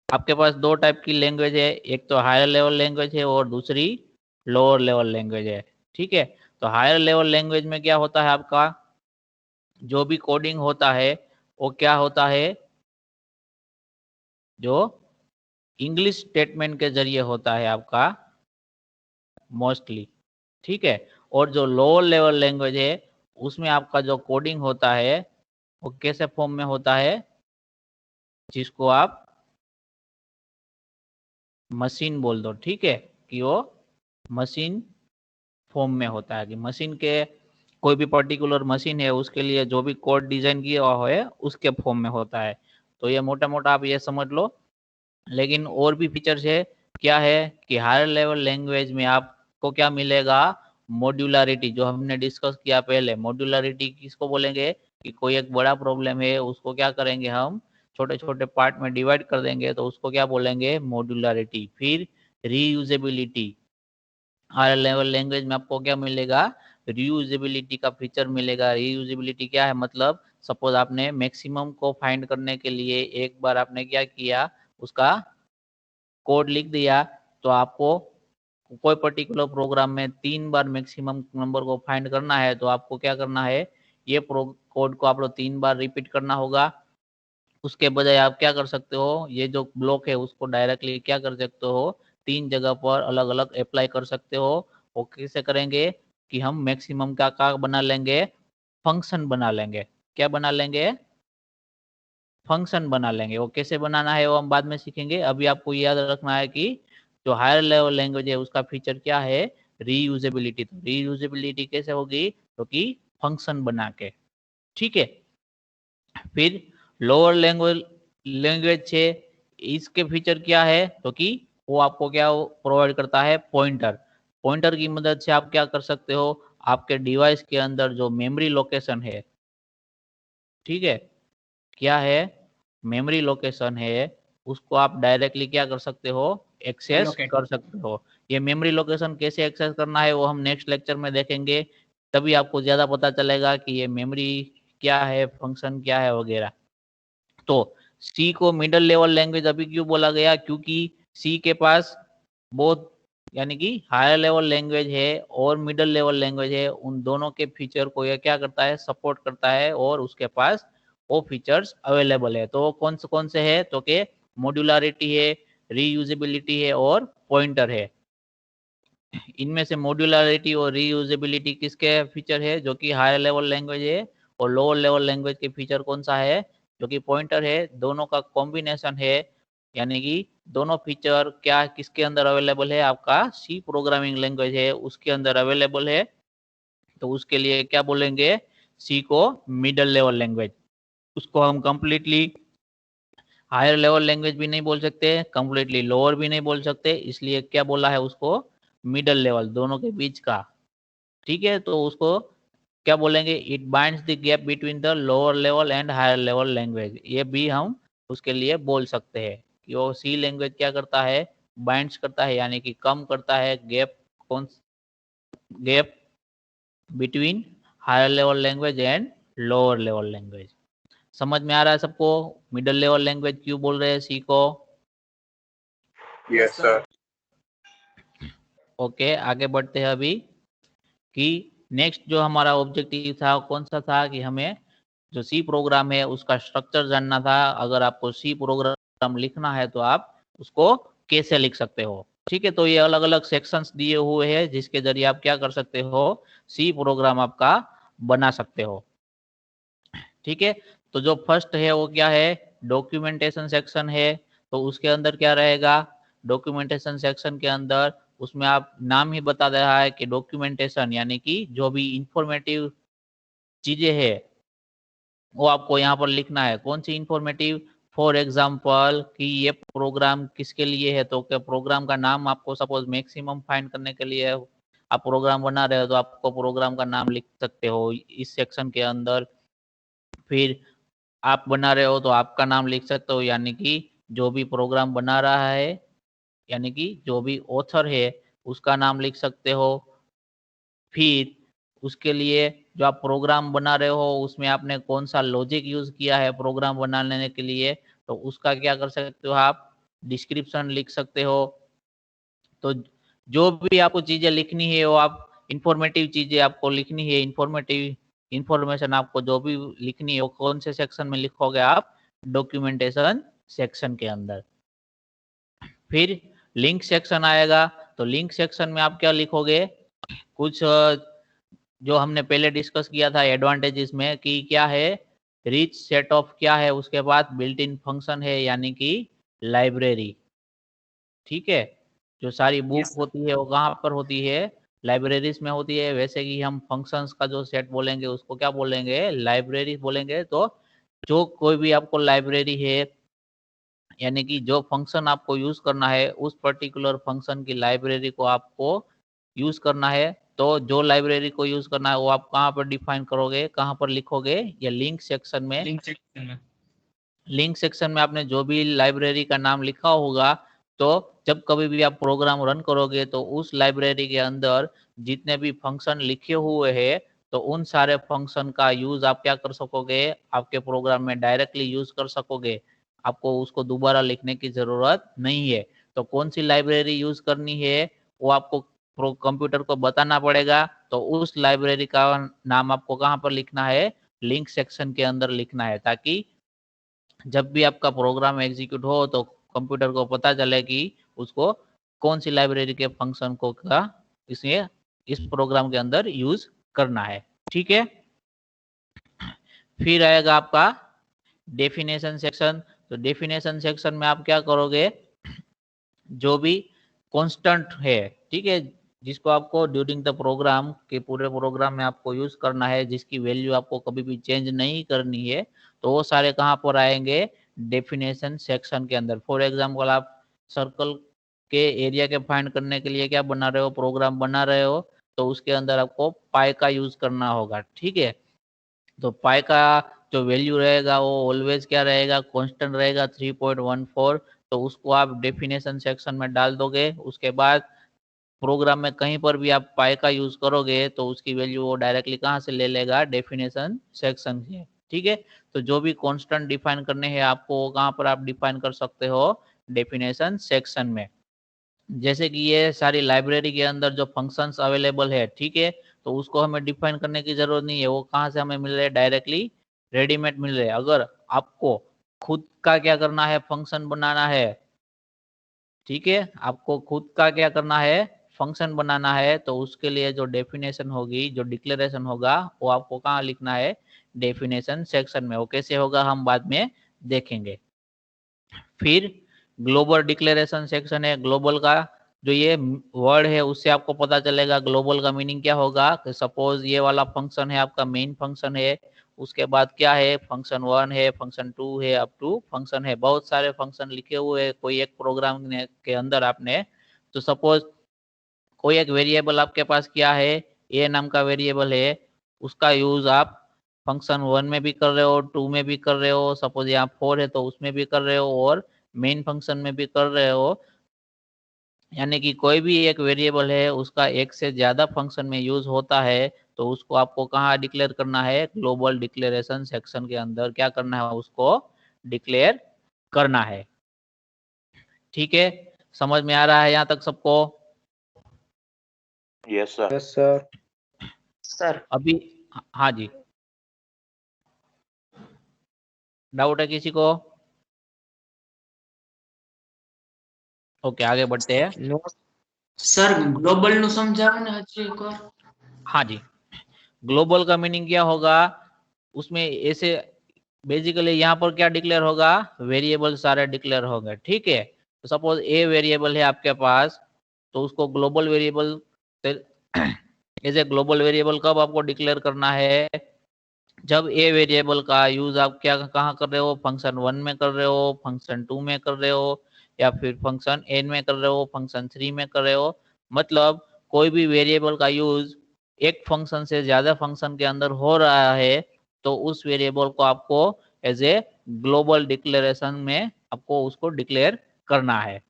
आपके पास दो टाइप की लैंग्वेज है, एक तो हायर लेवल लैंग्वेज है और दूसरी लोअर लेवल लैंग्वेज है। ठीक है, तो हायर लेवल लैंग्वेज में क्या होता है, आपका जो भी कोडिंग होता है वो क्या होता है, जो इंग्लिश स्टेटमेंट के जरिए होता है आपका मोस्टली। ठीक है। और जो लोअर लेवल लैंग्वेज है उसमें आपका जो कोडिंग होता है वो कैसे फॉर्म में होता है, जिसको आप मशीन बोल दो, ठीक है, कि वो मशीन फॉर्म में होता है, कि मशीन के कोई भी पर्टिकुलर मशीन है उसके लिए जो भी कोड डिजाइन किया हुआ है उसके फॉर्म में होता है। तो ये मोटा मोटा आप ये समझ लो। लेकिन और भी फीचर्स है, क्या है कि हायर लेवल लैंग्वेज में आपको क्या मिलेगा, मॉड्यूलरिटी, जो हमने डिस्कस किया पहले। मॉड्यूलरिटी किसको बोलेंगे, कि कोई एक बड़ा प्रॉब्लम है उसको क्या करेंगे हम छोटे छोटे पार्ट में डिवाइड कर देंगे, तो उसको क्या बोलेंगे, मॉड्यूलरिटी। फिर रीयूजेबिलिटी, हायर लेवल लैंग्वेज में आपको क्या मिलेगा, रीयूजेबिलिटी का फीचर मिलेगा। रीयूजेबिलिटी क्या है, मतलब सपोज आपने मैक्सिमम को फाइंड करने के लिए एक बार आपने क्या किया, उसका कोड लिख दिया, तो आपको कोई पर्टिकुलर प्रोग्राम में 3 बार मैक्सिमम नंबर को फाइंड करना है, तो आपको क्या करना है, ये कोड को आप लोग 3 बार रिपीट करना होगा। उसके बजाय आप क्या कर सकते हो, ये जो ब्लॉक है उसको डायरेक्टली क्या कर सकते हो, 3 जगह पर अलग अलग अप्लाई कर सकते हो। वो कैसे करेंगे, कि हम मैक्सिमम का बना लेंगे, फंक्शन बना लेंगे। क्या बना लेंगे, फंक्शन बना लेंगे। वो कैसे बनाना है वो हम बाद में सीखेंगे। अभी आपको याद रखना है कि जो हायर लेवल लैंग्वेज है उसका फीचर क्या है, रीयूजेबिलिटी। तो रीयूजेबिलिटी कैसे होगी, तो कि फंक्शन बना के, ठीक है। फिर लोअर लैंग्वेज है, इसके फीचर क्या है, तो कि वो आपको क्या प्रोवाइड करता है, पॉइंटर। पॉइंटर की मदद से आप क्या कर सकते हो, आपके डिवाइस के अंदर जो मेमोरी लोकेशन है, ठीक है, क्या है, मेमोरी लोकेशन है, उसको आप डायरेक्टली क्या कर सकते हो, एक्सेस Allocate. कर सकते हो। ये मेमोरी लोकेशन कैसे एक्सेस करना है वो हम नेक्स्ट लेक्चर में देखेंगे, तभी आपको ज्यादा पता चलेगा कि ये मेमोरी क्या है, फंक्शन क्या है वगैरह। तो सी को मिडिल लेवल लैंग्वेज अभी क्यों बोला गया, क्योंकि सी के पास बहुत, यानी कि हायर लेवल लैंग्वेज है और मिडिल लेवल लैंग्वेज है, उन दोनों के फीचर को यह क्या करता है, सपोर्ट करता है, और उसके पास वो फीचर्स अवेलेबल है। तो कौन से है, तो के मॉड्यूलरिटी है, रीयूजेबिलिटी है और पॉइंटर है। इनमें से मॉड्यूलरिटी और रीयूजेबिलिटी किसके फीचर है, जो कि हायर लेवल लैंग्वेज है, और लोअर लेवल लैंग्वेज के फीचर कौन सा है, जो कि पॉइंटर है। दोनों का कॉम्बिनेशन है, यानी कि दोनों फीचर क्या किसके अंदर अवेलेबल है, आपका सी प्रोग्रामिंग लैंग्वेज है उसके अंदर अवेलेबल है। तो उसके लिए क्या बोलेंगे, सी को मिडिल लेवल लैंग्वेज। उसको हम कंप्लीटली हायर लेवल लैंग्वेज भी नहीं बोल सकते, कंप्लीटली लोअर भी नहीं बोल सकते, इसलिए क्या बोला है उसको, मिडिल लेवल, दोनों के बीच का, ठीक है। तो उसको क्या बोलेंगे, it binds the gap between the lower level and higher level language. ये भी हम उसके लिए बोल सकते हैं कि वो सी लैंग्वेज क्या करता है, बाइंड्स करता है, यानी कि कम करता है गैप, कौन gap between higher level language and lower level language. समझ में आ रहा है सबको, मिडिल लेवल लैंग्वेज क्यों बोल रहे हैं सी को। Yes sir. ओके, आगे बढ़ते हैं अभी, कि नेक्स्ट जो हमारा ऑब्जेक्टिव था कौन सा था, कि हमें जो सी प्रोग्राम है उसका स्ट्रक्चर जानना था। अगर आपको सी प्रोग्राम लिखना है तो आप उसको कैसे लिख सकते हो, ठीक है। तो ये अलग अलग सेक्शंस दिए हुए हैं जिसके जरिए आप क्या कर सकते हो, सी प्रोग्राम आपका बना सकते हो, ठीक है। तो जो फर्स्ट है वो क्या है, डॉक्यूमेंटेशन सेक्शन है। तो उसके अंदर क्या रहेगा, डॉक्यूमेंटेशन सेक्शन के अंदर उसमें आप नाम ही बता दे रहा है कि डॉक्यूमेंटेशन, यानी कि जो भी इंफॉर्मेटिव चीजें है वो आपको यहाँ पर लिखना है। कौन सी इंफॉर्मेटिव, फॉर एग्जाम्पल कि ये प्रोग्राम किसके लिए है, तो क्या प्रोग्राम का नाम आपको सपोज मैक्सिमम फाइंड करने के लिए आप प्रोग्राम बना रहे हो, तो आपको प्रोग्राम का नाम लिख सकते हो इस सेक्शन के अंदर। फिर आप बना रहे हो तो आपका नाम लिख सकते हो, यानी कि जो भी प्रोग्राम बना रहा है, यानी कि जो भी ऑथर है उसका नाम लिख सकते हो। फिर उसके लिए जो आप प्रोग्राम बना रहे हो उसमें आपने कौन सा लॉजिक यूज किया है प्रोग्राम बनाने के लिए, तो उसका क्या कर सकते हो आप, डिस्क्रिप्शन लिख सकते हो। तो जो भी आपको चीजें लिखनी है वो आप इंफॉर्मेटिव चीजें आपको लिखनी है, इंफॉर्मेटिव इंफॉर्मेशन आपको जो भी लिखनी है वो कौन से सेक्शन में लिखोगे आप, डॉक्यूमेंटेशन सेक्शन के अंदर। फिर लिंक सेक्शन आएगा, तो लिंक सेक्शन में आप क्या लिखोगे, कुछ जो हमने पहले डिस्कस किया था एडवांटेजेस में कि क्या है, रिच सेट ऑफ क्या है, उसके बाद बिल्ट इन फंक्शन है यानी कि लाइब्रेरी। ठीक है, जो सारी बुक Yes, sir. होती है वो कहाँ पर होती है, लाइब्रेरीज में होती है। वैसे कि हम फंक्शंस का जो सेट बोलेंगे उसको क्या बोलेंगे, लाइब्रेरी बोलेंगे। तो जो कोई भी आपको लाइब्रेरी है यानी कि जो फंक्शन आपको यूज करना है उस पर्टिकुलर फंक्शन की लाइब्रेरी को आपको यूज करना है। तो जो लाइब्रेरी को यूज करना है वो आप कहाँ पर डिफाइन करोगे, कहाँ पर लिखोगे, या लिंक सेक्शन में। Link section में. लिंक सेक्शन में आपने जो भी लाइब्रेरी का नाम लिखा होगा, तो जब कभी भी आप प्रोग्राम रन करोगे तो उस लाइब्रेरी के अंदर जितने भी फंक्शन लिखे हुए हैं तो उन सारे फंक्शन का यूज आप क्या कर सकोगे, आपके प्रोग्राम में डायरेक्टली यूज कर सकोगे। आपको उसको दोबारा लिखने की जरूरत नहीं है। तो कौन सी लाइब्रेरी यूज करनी है वो आपको कंप्यूटर को बताना पड़ेगा। तो उस लाइब्रेरी का नाम आपको कहाँ पर लिखना है, लिंक सेक्शन के अंदर लिखना है, ताकि जब भी आपका प्रोग्राम एग्जीक्यूट हो तो कंप्यूटर को पता चले कि उसको कौन सी लाइब्रेरी के फंक्शन को का इस प्रोग्राम के अंदर यूज करना है। ठीक है, फिर आएगा आपका डेफिनेशन सेक्शन। तो डेफिनेशन सेक्शन में आप क्या करोगे, जो भी कांस्टेंट है, ठीक है, जिसको आपको ड्यूरिंग द प्रोग्राम के पूरे प्रोग्राम में आपको यूज करना है, जिसकी वैल्यू आपको कभी भी चेंज नहीं करनी है, तो वो सारे कहाँ पर आएंगे, डेफिनेशन सेक्शन के अंदर। फॉर एग्जांपल आप सर्कल के एरिया के फाइंड करने के लिए क्या बना रहे हो, प्रोग्राम बना रहे हो, तो उसके अंदर आपको पाई का यूज करना होगा। ठीक है, तो पाई का जो वैल्यू रहेगा वो ऑलवेज क्या रहेगा, कांस्टेंट रहेगा 3.14। तो उसको आप डेफिनेशन सेक्शन में डाल दोगे। उसके बाद प्रोग्राम में कहीं पर भी आप पाई का यूज करोगे तो उसकी वैल्यू वो डायरेक्टली कहाँ से ले लेगा, डेफिनेशन सेक्शन से। ठीक है, तो जो भी कांस्टेंट डिफाइन करने हैं आपको कहाँ पर आप डिफाइन कर सकते हो, डेफिनेशन सेक्शन में। जैसे कि ये सारी लाइब्रेरी के अंदर जो फंक्शंस अवेलेबल है, ठीक है, तो उसको हमें डिफाइन करने की जरूरत नहीं है, वो कहाँ से हमें मिल रहे हैं, डायरेक्टली रेडीमेड मिल रहे हैं। अगर आपको खुद का क्या करना है, फंक्शन बनाना है, ठीक है, आपको खुद का क्या करना है, फंक्शन बनाना है, तो उसके लिए जो डेफिनेशन होगी, जो डिक्लेरेशन होगा, वो आपको कहाँ लिखना है, डेफिनेशन सेक्शन में। वो कैसे होगा हम बाद में देखेंगे। फिर ग्लोबल डिक्लेरेशन सेक्शन है। ग्लोबल का जो ये वर्ड है उससे आपको पता चलेगा ग्लोबल का मीनिंग क्या होगा। सपोज ये वाला फंक्शन है आपका मेन फंक्शन है, उसके बाद क्या है, फंक्शन 1 है, फंक्शन 2 है, अप टू फंक्शन है, बहुत सारे फंक्शन लिखे हुए हैं कोई एक प्रोग्राम के अंदर आपने। तो सपोज कोई एक वेरिएबल आपके पास क्या है, ए नाम का वेरिएबल है, उसका यूज आप फंक्शन 1 में भी कर रहे हो, 2 में भी कर रहे हो, सपोज यहाँ 4 है तो उसमें भी कर रहे हो, और मेन फंक्शन में भी कर रहे हो। यानी कि कोई भी एक वेरिएबल है उसका एक से ज्यादा फंक्शन में यूज होता है, तो उसको आपको कहाँ डिक्लेयर करना है, ग्लोबल डिक्लेरेशन सेक्शन के अंदर क्या करना है, उसको डिक्लेयर करना है। ठीक है, समझ में आ रहा है यहाँ तक सबको? Yes sir. Yes sir. Sir अभी हाँ जी, डाउट है किसी को? ओके, आगे बढ़ते हैं। नो સર ગ્લોબલ નું સમજાવો ને હજી એકવાર. हाँ जी, ग्लोबल का मीनिंग क्या होगा, उसमें ऐसे बेसिकली यहाँ पर क्या डिक्लेयर होगा, वेरिएबल सारे डिक्लेयर होंगे। ठीक है, तो सपोज ए वेरिएबल है आपके पास, तो उसको global variable as a global variable कब आपको डिक्लेयर करना है, जब ए वेरिएबल का यूज आप क्या कहाँ कर रहे हो, फंक्शन 1 में कर रहे हो, फंक्शन 2 में कर रहे हो, या फिर फंक्शन एन में कर रहे हो, फंक्शन 3 में कर रहे हो। मतलब कोई भी वेरिएबल का यूज एक फंक्शन से ज्यादा फंक्शन के अंदर हो रहा है, तो उस वेरिएबल को आपको एज ए ग्लोबल डिक्लेरेशन में आपको उसको डिक्लेयर करना है।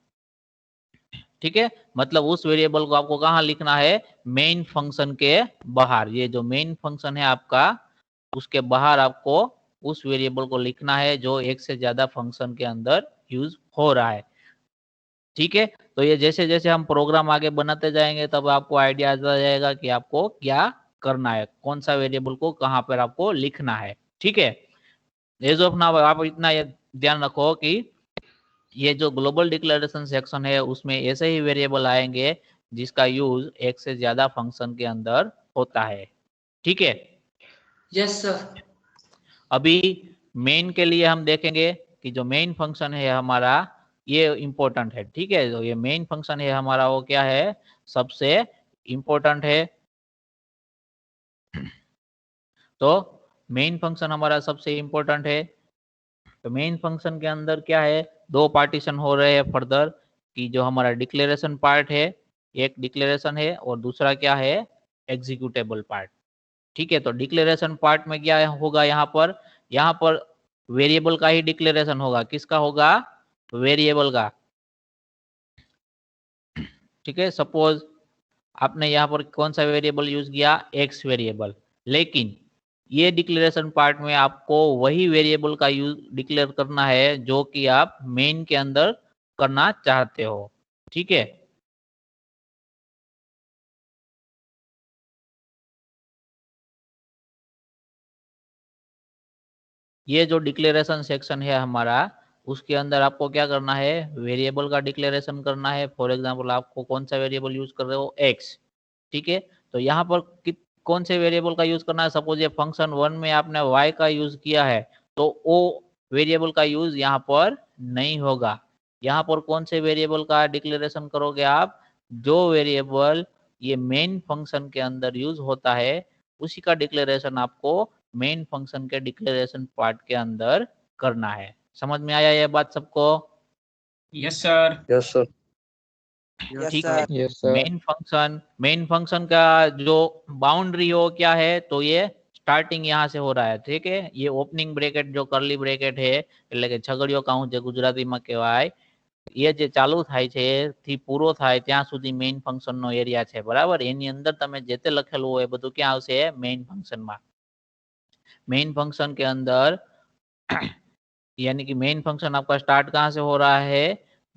ठीक है, मतलब उस वेरिएबल को आपको कहाँ लिखना है, मेन फंक्शन के बाहर। ये जो मेन फंक्शन है आपका, उसके बाहर आपको उस वेरिएबल को लिखना है जो एक से ज्यादा फंक्शन के अंदर यूज हो रहा है। ठीक है, तो ये जैसे जैसे हम प्रोग्राम आगे बनाते जाएंगे तब आपको आइडिया आ जाएगा कि आपको क्या करना है, कौन सा वेरिएबल को कहाँ पर आपको लिखना है। ठीक है, एज ऑफ नाउ आप इतना ध्यान रखो कि ये जो ग्लोबल डिक्लेरेशन सेक्शन है उसमें ऐसे ही वेरिएबल आएंगे जिसका यूज एक से ज्यादा फंक्शन के अंदर होता है। ठीक है, यस सर। अभी मेन के लिए हम देखेंगे कि जो मेन फंक्शन है हमारा ये इम्पोर्टेंट है। ठीक है, जो ये मेन फंक्शन है हमारा वो क्या है, सबसे इम्पोर्टेंट है। तो मेन फंक्शन हमारा सबसे इम्पोर्टेंट है। तो मेन फंक्शन के अंदर क्या है, दो पार्टीशन हो रहे हैं फर्दर, कि जो हमारा डिक्लेरेशन पार्ट है, एक डिक्लेरेशन है और दूसरा क्या है, एग्जीक्यूटेबल पार्ट। ठीक है, तो डिक्लेरेशन पार्ट में क्या होगा, यहाँ पर वेरिएबल का ही डिक्लेरेशन होगा। किसका होगा, वेरिएबल का। ठीक है, सपोज आपने यहाँ पर कौन सा वेरिएबल यूज किया, एक्स वेरिएबल, लेकिन ये डिक्लेरेशन पार्ट में आपको वही वेरिएबल का यूज डिक्लेयर करना है जो कि आप मेन के अंदर करना चाहते हो। ठीक है, ये जो डिक्लेरेशन सेक्शन है हमारा, उसके अंदर आपको क्या करना है, वेरिएबल का डिक्लेरेशन करना है। फॉर एग्जांपल आपको कौन सा वेरिएबल यूज कर रहे हो, एक्स। ठीक है, तो यहाँ पर कौन से वेरिएबल का यूज करना है, सपोज ये फंक्शन 1 में आपने y का यूज किया है, तो वो वेरिएबल का यूज यहाँ पर नहीं होगा। यहाँ पर कौन से वेरिएबल का डिक्लेरेशन करोगे आप, जो वेरिएबल ये मेन फंक्शन के अंदर यूज होता है उसी का डिक्लेरेशन आपको मेन फंक्शन के डिक्लेरेशन पार्ट के अंदर करना है। समझ में आया ये बात सबको? Yes sir. Yes sir. Yes ठीक है, सर। मेन फंक्शन का जो बाउंड्री हो क्या है, तो ये स्टार्टिंग यहाँ से हो रहा है। ठीक है, ये ओपनिंग ब्रेकेट जो करली ब्रेकेट है એટલે કે છગડીયો કાઉન્ટ જે ગુજરાતીમાં કહેવાય, એ જે ચાલુ થાય છે થી પૂરો થાય ત્યાં સુધી મેઇન ફંક્શનનો એરિયા છે, બરાબર। એની અંદર તમે જે તે લખેલું હોય એ બધું ક્યાં આવશે, મેઇન ફંક્શનમાં। मेन फंक्शन के अंदर यानी कि मेन फंक्शन आपका स्टार्ट कहाँ से हो रहा है,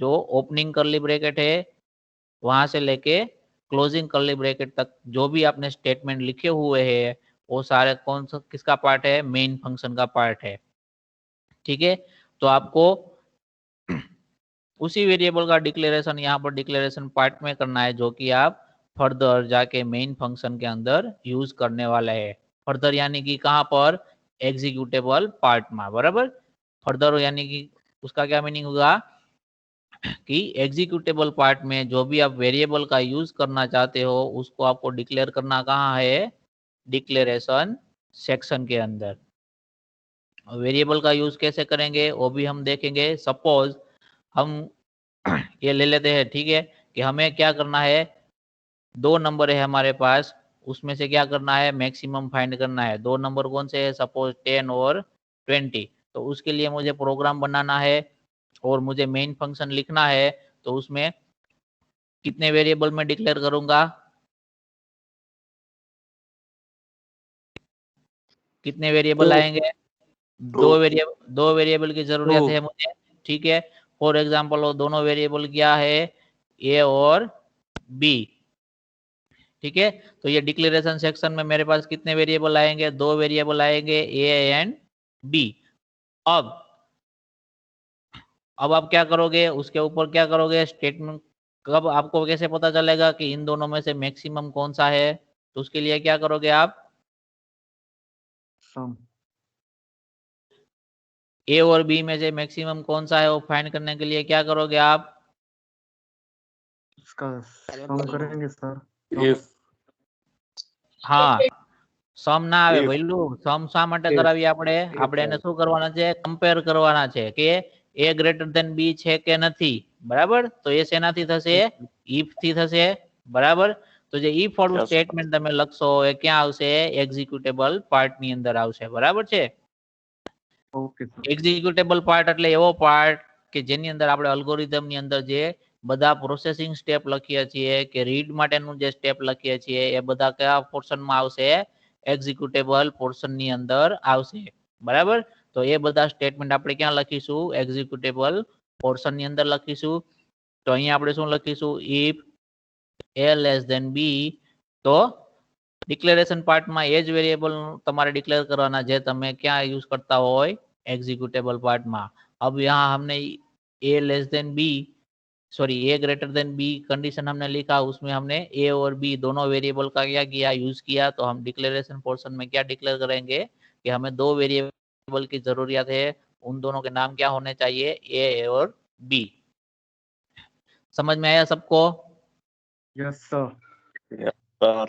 जो ओपनिंग करली ब्रैकेट है वहां से लेके क्लोजिंग करली ब्रैकेट तक जो भी आपने स्टेटमेंट लिखे हुए हैं वो सारे कौन सा किसका पार्ट है, मेन फंक्शन का पार्ट है। ठीक है, तो आपको उसी वेरिएबल का डिक्लेरेशन यहाँ पर डिक्लेरेशन पार्ट में करना है जो कि आप फर्दर जाके मेन फंक्शन के अंदर यूज करने वाले हैं। फर्दर यानी कि कहाँ पर, एग्जीक्यूटेबल पार्ट में, बराबर। फर्दर यानी कि उसका क्या मीनिंग होगा कि एग्जीक्यूटेबल पार्ट में जो भी आप वेरिएबल का यूज करना चाहते हो उसको आपको डिक्लेयर करना कहाँ है, डिक्लेरेशन सेक्शन के अंदर। वेरिएबल का यूज कैसे करेंगे वो भी हम देखेंगे। सपोज हम ये ले लेते हैं, ठीक है, कि हमें क्या करना है, दो नंबर है हमारे पास, उसमें से क्या करना है, मैक्सिमम फाइंड करना है। दो नंबर कौन से है, सपोज 10 और 20। तो उसके लिए मुझे प्रोग्राम बनाना है और मुझे मेन फंक्शन लिखना है। तो उसमें कितने वेरिएबल में डिक्लेयर करूंगा, कितने वेरिएबल आएंगे, दो वेरिएबल की जरूरत है मुझे। ठीक है, फॉर एग्जाम्पल वो दोनों वेरिएबल क्या है, ए और बी। ठीक है, तो ये डिक्लेरेशन सेक्शन में मेरे पास कितने वेरिएबल आएंगे, दो वेरिएबल आएंगे, ए एंड बी। अब आप क्या करोगे, उसके ऊपर क्या करोगे, स्टेटमेंट। कब आपको कैसे पता चलेगा कि इन दोनों में से मैक्सिमम कौन सा है, तो उसके लिए क्या करोगे आप, ए और बी में से मैक्सिमम कौन सा है वो फाइंड करने के लिए क्या करोगे आप, करेंगे सर। if हाँ, સમ ના આવે ભઈલું, સમ શા માટે કરાવી આપણે એને શું કરવાના છે, કમ્પેર કરવાના છે કે a ગ્રેટર ધેન b છે કે નથી, બરાબર। તો એ શેનાથી થશે, if થી થશે, બરાબર। તો જે if વાળું સ્ટેટમેન્ટ તમે લખશો એ ક્યાં આવશે, એક્ઝિક્યુટેબલ પાર્ટ ની અંદર આવશે, બરાબર છે। એક્ઝિક્યુટેબલ પાર્ટ એટલે એવો પાર્ટ કે જેની અંદર આપણે અલ્ગોરિધમ ની અંદર જે બધા પ્રોસેસિંગ સ્ટેપ લખીએ છીએ કે રીડ માટેનું જે સ્ટેપ લખીએ છીએ એ બધા કયા પોર્શનમાં આવશે, એક્ઝિક્યુટેબલ પોર્શન ની અંદર આવશે, બરાબર। તો એ બધા સ્ટેટમેન્ટ આપણે ક્યાં લખીશું, એક્ઝિક્યુટેબલ પોર્શન ની અંદર લખીશું। તો અહીંયા આપણે શું લખીશું, if a less then b, તો डिक्लेरेशन पार्ट में एज वेरिएबल तुम्हारे डिक्लेयर करवाना है તમે क्या यूज करता हो, एग्जीक्यूटेबल पार्ट में। अब यहाँ हमने a less than b sorry A greater than B condition हमने लिखा, उसमें हमने ए और बी दोनों वेरिएबल का क्या किया, यूज किया। तो हम डिक्लेरेशन पोर्शन में क्या डिक्लेयर करेंगे कि हमें दो वेरिएबल की जरूरत है, उन दोनों के नाम क्या होने चाहिए, ए और बी। समझ में आया सबको? Yes sir. सर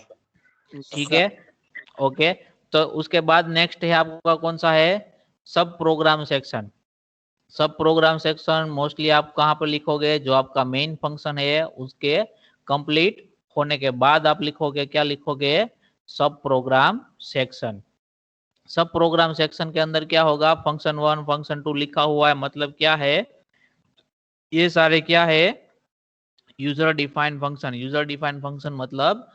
ठीक है, ओके। तो उसके बाद नेक्स्ट है आपका कौन सा है, सब प्रोग्राम सेक्शन। सब प्रोग्राम सेक्शन मोस्टली आप कहाँ पर लिखोगे, जो आपका मेन फंक्शन है उसके कंप्लीट होने के बाद आप लिखोगे, क्या लिखोगे, सब प्रोग्राम सेक्शन। सब प्रोग्राम सेक्शन के अंदर क्या होगा, फंक्शन 1 फंक्शन 2 लिखा हुआ है। मतलब क्या है, ये सारे क्या है, user defined function. User defined function मतलब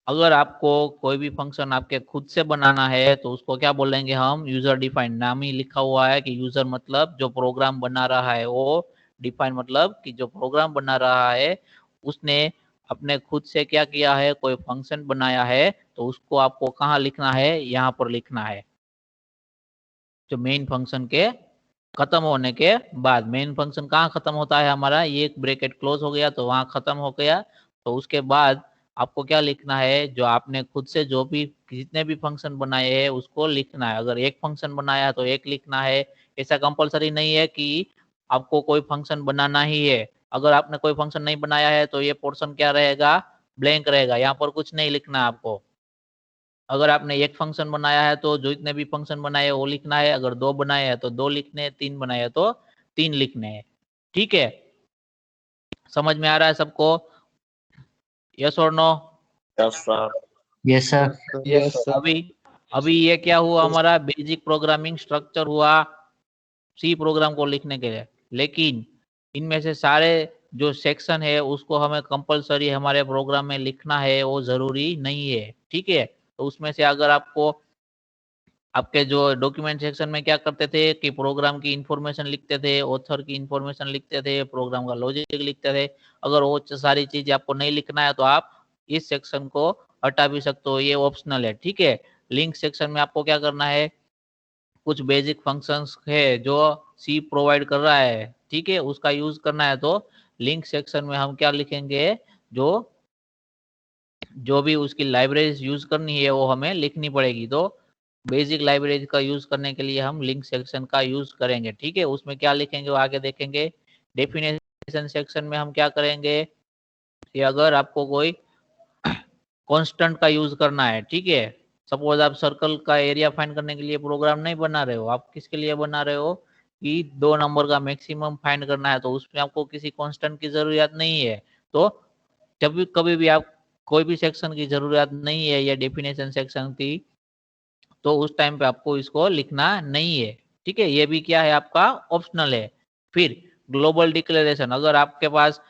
अगर आपको कोई भी फंक्शन आपके खुद से बनाना है तो उसको क्या बोलेंगे हम, यूजर डिफाइंड। नाम ही लिखा हुआ है कि यूजर मतलब जो प्रोग्राम बना रहा है, वो डिफाइन मतलब कि जो प्रोग्राम बना रहा है उसने अपने खुद से क्या किया है, कोई फंक्शन बनाया है, तो उसको आपको कहाँ लिखना है, यहाँ पर लिखना है। जो मेन फंक्शन के खत्म होने के बाद, मेन फंक्शन कहाँ खत्म होता है हमारा, ये एक ब्रैकेट क्लोज हो गया तो वहां खत्म हो गया। तो उसके बाद आपको क्या लिखना है, जो आपने खुद से जो भी जितने भी फंक्शन बनाए हैं उसको लिखना है। अगर एक फंक्शन बनाया तो एक लिखना है, ऐसा कंपलसरी नहीं है कि आपको कोई फंक्शन बनाना ही है। अगर आपने कोई फंक्शन नहीं बनाया है तो ये पोर्शन क्या रहेगा, ब्लैंक रहेगा, यहाँ पर कुछ नहीं लिखना है आपको। अगर आपने एक फंक्शन बनाया है तो जो इतने भी फंक्शन बनाए वो लिखना है, अगर दो बनाए हैं तो दो लिखने हैं, तीन बनाए हैं तो तीन लिखने हैं। ठीक है, समझ में आ रहा है सबको, यस और no? Yes sir. Yes sir. Yes sir. अभी अभी ये क्या हुआ, हमारा बेसिक प्रोग्रामिंग स्ट्रक्चर हुआ सी प्रोग्राम को लिखने के लिए। लेकिन इनमें से सारे जो सेक्शन है उसको हमें कंपलसरी हमारे प्रोग्राम में लिखना है, वो जरूरी नहीं है। ठीक है, तो उसमें से अगर आपको आपके जो डॉक्यूमेंट सेक्शन में क्या करते थे कि प्रोग्राम की इंफॉर्मेशन लिखते थे, ऑथर की इंफॉर्मेशन लिखते थे, प्रोग्राम का लॉजिक लिखते थे। अगर वो सारी चीजें आपको नहीं लिखना है तो आप इस सेक्शन को हटा भी सकते हो, ये ऑप्शनल है। ठीक है, लिंक सेक्शन में आपको क्या करना है, कुछ बेसिक फंक्शंस है जो सी प्रोवाइड कर रहा है, ठीक है, उसका यूज करना है। तो लिंक सेक्शन में हम क्या लिखेंगे, जो जो भी उसकी लाइब्रेरीज यूज करनी है वो हमें लिखनी पड़ेगी। तो बेसिक लाइब्रेरी का यूज करने के लिए हम लिंक सेक्शन का यूज करेंगे। ठीक है, उसमें क्या लिखेंगे वो आगे देखेंगे। डेफिनेशन सेक्शन में हम क्या करेंगे कि अगर आपको कोई कांस्टेंट का यूज करना है, ठीक है, सपोज आप सर्कल का एरिया फाइंड करने के लिए प्रोग्राम नहीं बना रहे हो, आप किसके लिए बना रहे हो कि 2 नंबर का मैक्सिमम फाइंड करना है, तो उसमें आपको किसी कांस्टेंट की जरूरत नहीं है। तो जब भी कभी भी आप कोई भी सेक्शन की जरूरत नहीं है या डेफिनेशन सेक्शन की, तो उस टाइम पे आपको इसको लिखना नहीं है। ठीक है, ये भी क्या है आपका ऑप्शनल है। फिर ग्लोबल डिक्लेरेशन, अगर आपके पास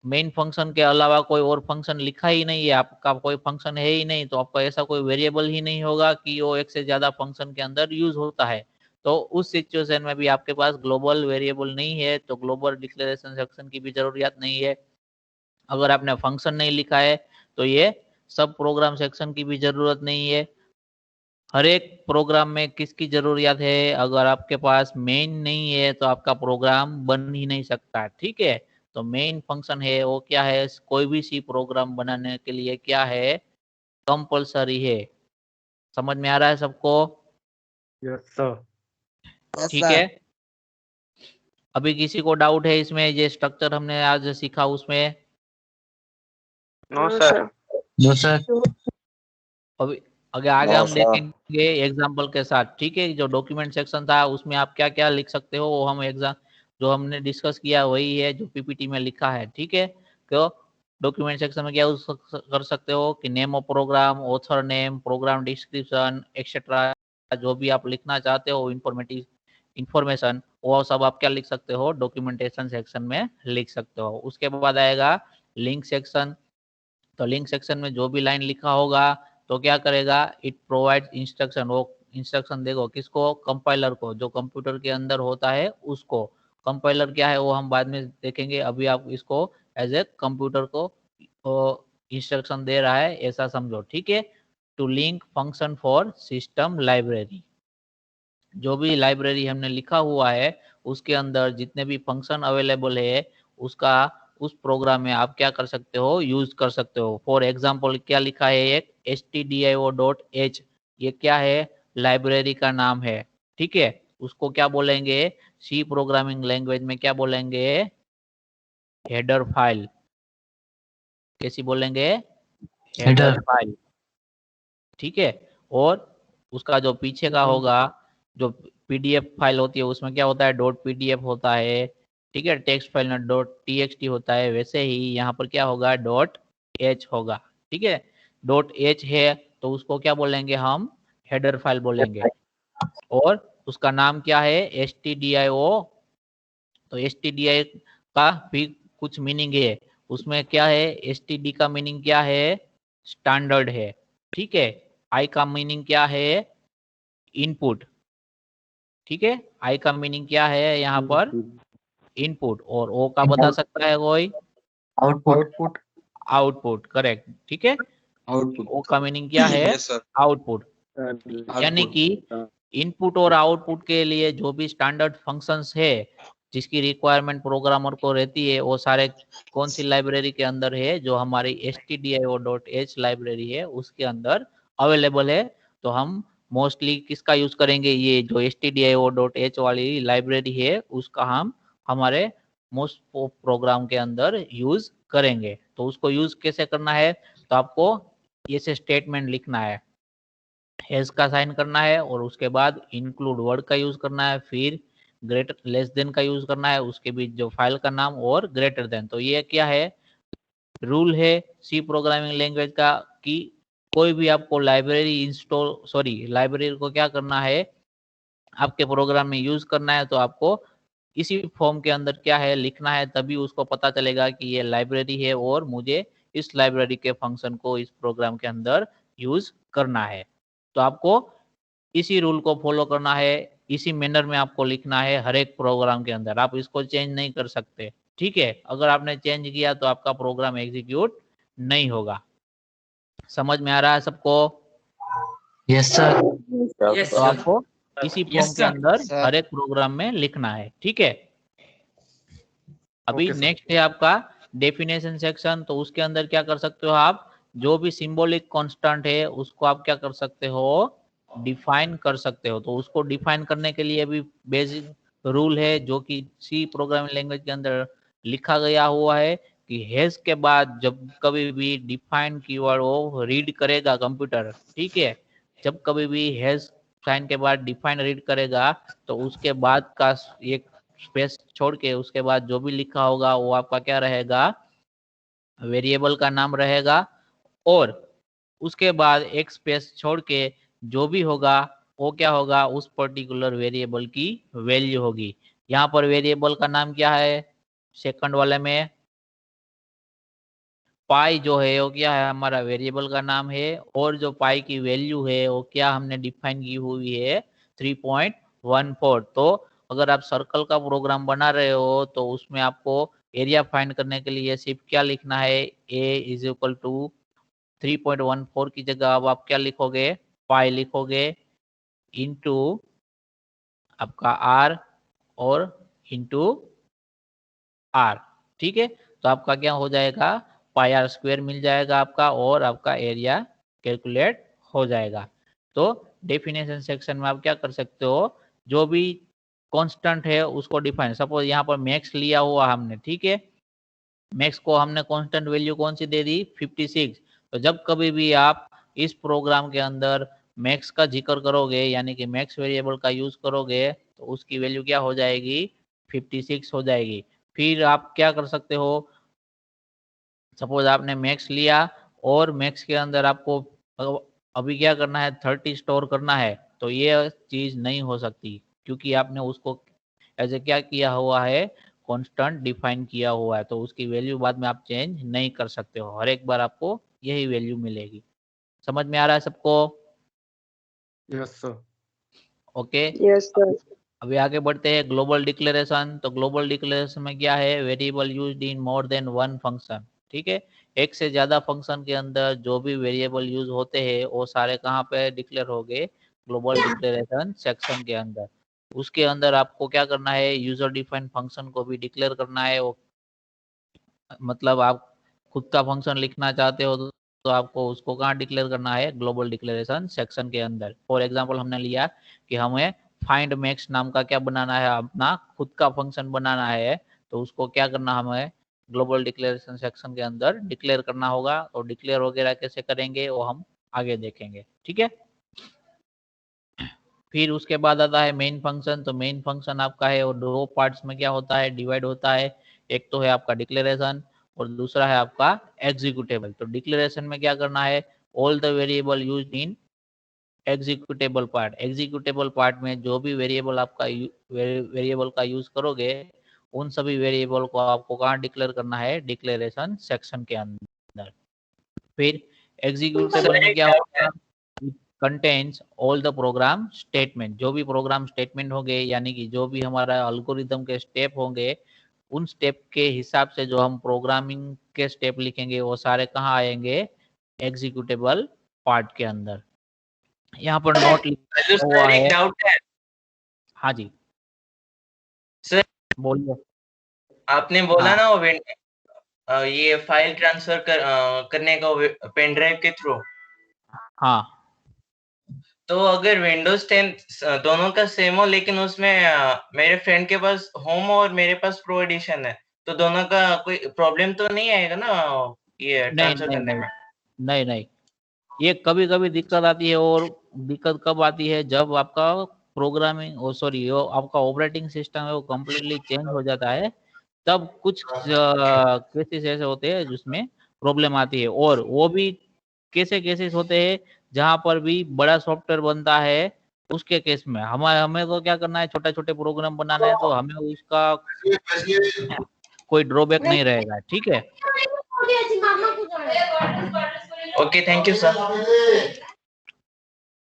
मेन फंक्शन के अलावा कोई और फंक्शन लिखा ही नहीं है, आपका कोई फंक्शन है ही नहीं, तो आपका ऐसा कोई वेरिएबल ही नहीं होगा कि वो एक से ज्यादा फंक्शन के अंदर यूज होता है। तो उस सिचुएशन में भी आपके पास ग्लोबल वेरिएबल नहीं है तो ग्लोबल डिक्लेरेशन सेक्शन की भी जरूरत नहीं है। अगर आपने फंक्शन नहीं लिखा है तो ये सब प्रोग्राम सेक्शन की भी जरूरत नहीं है। हर एक प्रोग्राम में किसकी जरूरत है, अगर आपके पास मेन नहीं है तो आपका प्रोग्राम बन ही नहीं सकता। ठीक है, तो मेन फंक्शन है वो क्या है, कोई भी सी प्रोग्राम बनाने के लिए क्या है, कंपलसरी है। समझ में आ रहा है सबको? Yes sir. ठीक है, अभी किसी को डाउट है इसमें, ये स्ट्रक्चर हमने आज सीखा उसमें? No sir. No sir. अभी आगे आगे नो हम सर। देखेंगे एग्जाम्पल के साथ। ठीक है, जो डॉक्यूमेंट सेक्शन था उसमें आप क्या क्या लिख सकते हो वो हम एग्जाम जो हमने डिस्कस किया वही है जो पीपीटी में लिखा है। ठीक है, तो डॉक्यूमेंट सेक्शन में क्या यूज कर सकते हो कि name of program, author name, program description etcetera, जो भी आप लिखना चाहते हो इंफॉर्मेटिव इंफॉर्मेशन, वो सब आप क्या लिख सकते हो, डॉक्यूमेंटेशन सेक्शन में लिख सकते हो। उसके बाद आएगा लिंक सेक्शन। तो लिंक सेक्शन में जो भी लाइन लिखा होगा तो क्या करेगा, इट प्रोवाइड इंस्ट्रक्शन। वो इंस्ट्रक्शन देखो किसको, कंपाइलर को, जो कंप्यूटर के अंदर होता है उसको। कंपाइलर क्या है वो हम बाद में देखेंगे, अभी आप इसको एज ए कंप्यूटर को इंस्ट्रक्शन दे रहा है ऐसा समझो। ठीक है, to link function for system library, जो भी लाइब्रेरी हमने लिखा हुआ है उसके अंदर जितने भी फंक्शन अवेलेबल है उसका उस प्रोग्राम में आप क्या कर सकते हो, यूज कर सकते हो। फॉर एग्जाम्पल क्या लिखा है, एक stdio.h, ये क्या है, लाइब्रेरी का नाम है। ठीक है, उसको क्या बोलेंगे, सी प्रोग्रामिंग लैंग्वेज में क्या बोलेंगे, हेडर फाइल। कैसी बोलेंगे, हेडर फाइल। ठीक है, और उसका जो पीछे का होगा, जो पीडीएफ फाइल होती है उसमें क्या होता है, .pdf होता है। ठीक है, टेक्स्ट फाइल में .txt होता है, वैसे ही यहाँ पर क्या होगा, .h होगा। ठीक है, .h है तो उसको क्या बोलेंगे हम, हेडर फाइल बोलेंगे। और उसका नाम क्या है, stdio। तो stdio का भी कुछ मीनिंग है, उसमें क्या है, std का मीनिंग क्या है, स्टैंडर्ड है। ठीक है, आई का मीनिंग क्या है, इनपुट। ठीक है, आई का मीनिंग क्या है यहाँ पर, इनपुट। और ओ का बता सकता है कोई, आउटपुट। Output, correct. ठीक है, ओ का मीनिंग क्या है, आउटपुट। यानी कि इनपुट और आउटपुट के लिए जो भी स्टैंडर्ड फंक्शंस है, जिसकी रिक्वायरमेंट प्रोग्रामर को रहती है, वो सारे कौन सी लाइब्रेरी के अंदर है, जो हमारी stdio.h लाइब्रेरी है उसके अंदर अवेलेबल है। तो हम मोस्टली किसका यूज करेंगे, ये जो stdio.h वाली लाइब्रेरी है उसका हम हमारे मोस्ट प्रोग्राम के अंदर यूज करेंगे। तो उसको यूज कैसे करना है, तो आपको ये से स्टेटमेंट लिखना है, हैज का साइन करना है, और उसके बाद इंक्लूड वर्ड का यूज करना है, फिर ग्रेटर लेस देन का यूज करना है, उसके बीच जो फाइल का नाम, और ग्रेटर देन। तो ये क्या है, रूल है सी प्रोग्रामिंग लैंग्वेज का, कि कोई भी आपको लाइब्रेरी इंस्टॉल, सॉरी लाइब्रेरी को क्या करना है, आपके प्रोग्राम में यूज करना है, तो आपको इसी फॉर्म के अंदर क्या है, लिखना है, तभी उसको पता चलेगा कि ये लाइब्रेरी है और मुझे इस लाइब्रेरी के फंक्शन को इस प्रोग्राम के अंदर यूज करना है। तो आपको इसी रूल को फॉलो करना है, इसी मैनर में आपको लिखना है हर एक प्रोग्राम के अंदर, आप इसको चेंज नहीं कर सकते। ठीक है, अगर आपने चेंज किया तो आपका प्रोग्राम एग्जीक्यूट नहीं होगा। समझ में आ रहा है सबको? Yes sir. तो आपको इसी फॉर्म के अंदर हर एक प्रोग्राम में लिखना है। ठीक है, अभी नेक्स्ट है आपका डेफिनेशन सेक्शन। तो उसके अंदर क्या कर सकते हो आप, जो भी सिंबॉलिक कांस्टेंट है उसको आप क्या कर सकते हो, डिफाइन कर सकते हो। तो उसको डिफाइन करने के लिए भी बेसिक रूल है, जो कि सी प्रोग्रामिंग लैंग्वेज के अंदर लिखा गया हुआ है, कि हैज के बाद जब कभी भी डिफाइन कीवर्ड वो रीड करेगा कंप्यूटर। ठीक है, जब कभी भी हैज साइन के बाद डिफाइन रीड करेगा, तो उसके बाद का एक स्पेस छोड़ के उसके बाद जो भी लिखा होगा वो आपका क्या रहेगा, वेरिएबल का नाम रहेगा। और उसके बाद एक स्पेस छोड़ के जो भी होगा वो क्या होगा, उस पर्टिकुलर वेरिएबल की वैल्यू होगी। यहाँ पर वेरिएबल का नाम क्या है, सेकंड वाले में पाई जो है वो क्या है, हमारा वेरिएबल का नाम है। और जो पाई की वैल्यू है वो क्या हमने डिफाइन की हुई है, 3.14। तो अगर आप सर्कल का प्रोग्राम बना रहे हो तो उसमें आपको एरिया फाइंड करने के लिए सिर्फ क्या लिखना है, a इज इक्वल टू 3.14 की जगह अब आप क्या लिखोगे, पाई लिखोगे, इनटू आपका r और इनटू r। ठीक है, तो आपका क्या हो जाएगा, पाई आर स्क्वायर मिल जाएगा आपका, और आपका एरिया कैलकुलेट हो जाएगा। तो डेफिनेशन सेक्शन में आप क्या कर सकते हो, जो भी कांस्टेंट है उसको डिफाइन, सपोज यहाँ पर मैक्स लिया हुआ हमने। ठीक है, मैक्स को हमने कांस्टेंट वैल्यू कौन सी दे दी, 56। तो जब कभी भी आप इस प्रोग्राम के अंदर मैक्स का जिक्र करोगे, यानी कि मैक्स वेरिएबल का यूज करोगे, तो उसकी वैल्यू क्या हो जाएगी, 56 हो जाएगी। फिर आप क्या कर सकते हो, सपोज आपने मैक्स लिया और मैक्स के अंदर आपको अभी क्या करना है, 30 स्टोर करना है, तो ये चीज नहीं हो सकती, क्योंकि आपने उसको एज ए क्या किया हुआ है, कांस्टेंट डिफाइन किया हुआ है। तो उसकी वैल्यू बाद में आप चेंज नहीं कर सकते हो, हर एक बार आपको यही वैल्यू मिलेगी। समझ में आ रहा है सबको? Yes sir. Okay, yes sir. अभी आगे बढ़ते हैं ग्लोबल डिक्लेरेशन। तो ग्लोबल डिक्लेरेशन में क्या है, variable used in more than one function. ठीक है, एक से ज्यादा फंक्शन के अंदर जो भी वेरिएबल यूज होते हैं वो सारे कहाँ पे डिक्लेयर हो गए, ग्लोबल डिक्लेरेशन सेक्शन के अंदर। उसके अंदर आपको क्या करना है, यूजर डिफाइंड फंक्शन को भी डिक्लेयर करना है। वो मतलब आप खुद का फंक्शन लिखना चाहते हो तो आपको उसको कहाँ डिक्लेयर करना है, ग्लोबल डिक्लेरेशन सेक्शन के अंदर। फॉर एग्जांपल हमने लिया कि हमें फाइंड मैक्स नाम का क्या बनाना है, अपना खुद का फंक्शन बनाना है, तो उसको क्या करना हमें ग्लोबल डिक्लेरेशन सेक्शन के अंदर डिक्लेयर करना होगा। और डिक्लेयर वगैरह कैसे करेंगे वो हम आगे देखेंगे, ठीक है। फिर उसके बाद आता है मेन फंक्शन। तो मेन फंक्शन आपका है और दो पार्ट्स में क्या होता है, डिवाइड होता है। एक तो है आपका डिक्लेरेशन और दूसरा है आपका एग्जीक्यूटेबल। तो डिक्लेरेशन में क्या करना है, all the variable used in executable part. Executable part में जो भी वेरिएबल आपका वेरिएबल का यूज करोगे उन सभी वेरिएबल को आपको कहाँ डिक्लेयर करना है, डिक्लेरेशन सेक्शन के अंदर। फिर एग्जीक्यूटेबल में क्या होगा, contains all the program statement. जो भी प्रोग्राम स्टेटमेंट होंगे यानी कि जो भी हमारा एल्गोरिदम के स्टेप होंगे उन स्टेप के हिसाब से जो हम प्रोग्रामिंग के स्टेप लिखेंगे वो सारे कहाँ आएंगे, एग्जीक्यूटेबल पार्ट के अंदर। यहाँ पर नोट लिखा जो हुआ सर एक है। डाउट है हाँ जी सर, बोलिए। आपने बोला हाँ ना ये फाइल ट्रांसफर करने का पेन ड्राइव के थ्रू। हाँ तो अगर विंडोज 10 दोनों का सेम हो लेकिन उसमें मेरे फ्रेंड के पास होम और मेरे पास प्रो एडिशन है, तो दोनों का कोई प्रॉब्लम तो नहीं आएगा ना ये नहीं ट्रांसफर नहीं करने नहीं में? नहीं नहीं, ये कभी कभी दिक्कत आती है। और दिक्कत कब आती है, जब आपका प्रोग्रामिंग ओ सॉरी जो आपका ऑपरेटिंग सिस्टम है वो कम्प्लीटली चेंज हो जाता है, तब कुछ केसेस ऐसे होते हैं जिसमें प्रॉब्लम आती है। और वो भी कैसे केसेस होते हैं जहां पर भी बड़ा सॉफ्टवेयर बनता है उसके केस में। हमें हमें तो क्या करना है, छोटे छोटे प्रोग्राम बनाना है, तो हमें उसका कोई ड्रॉबैक नहीं रहेगा, ठीक है। Okay, thank you sir.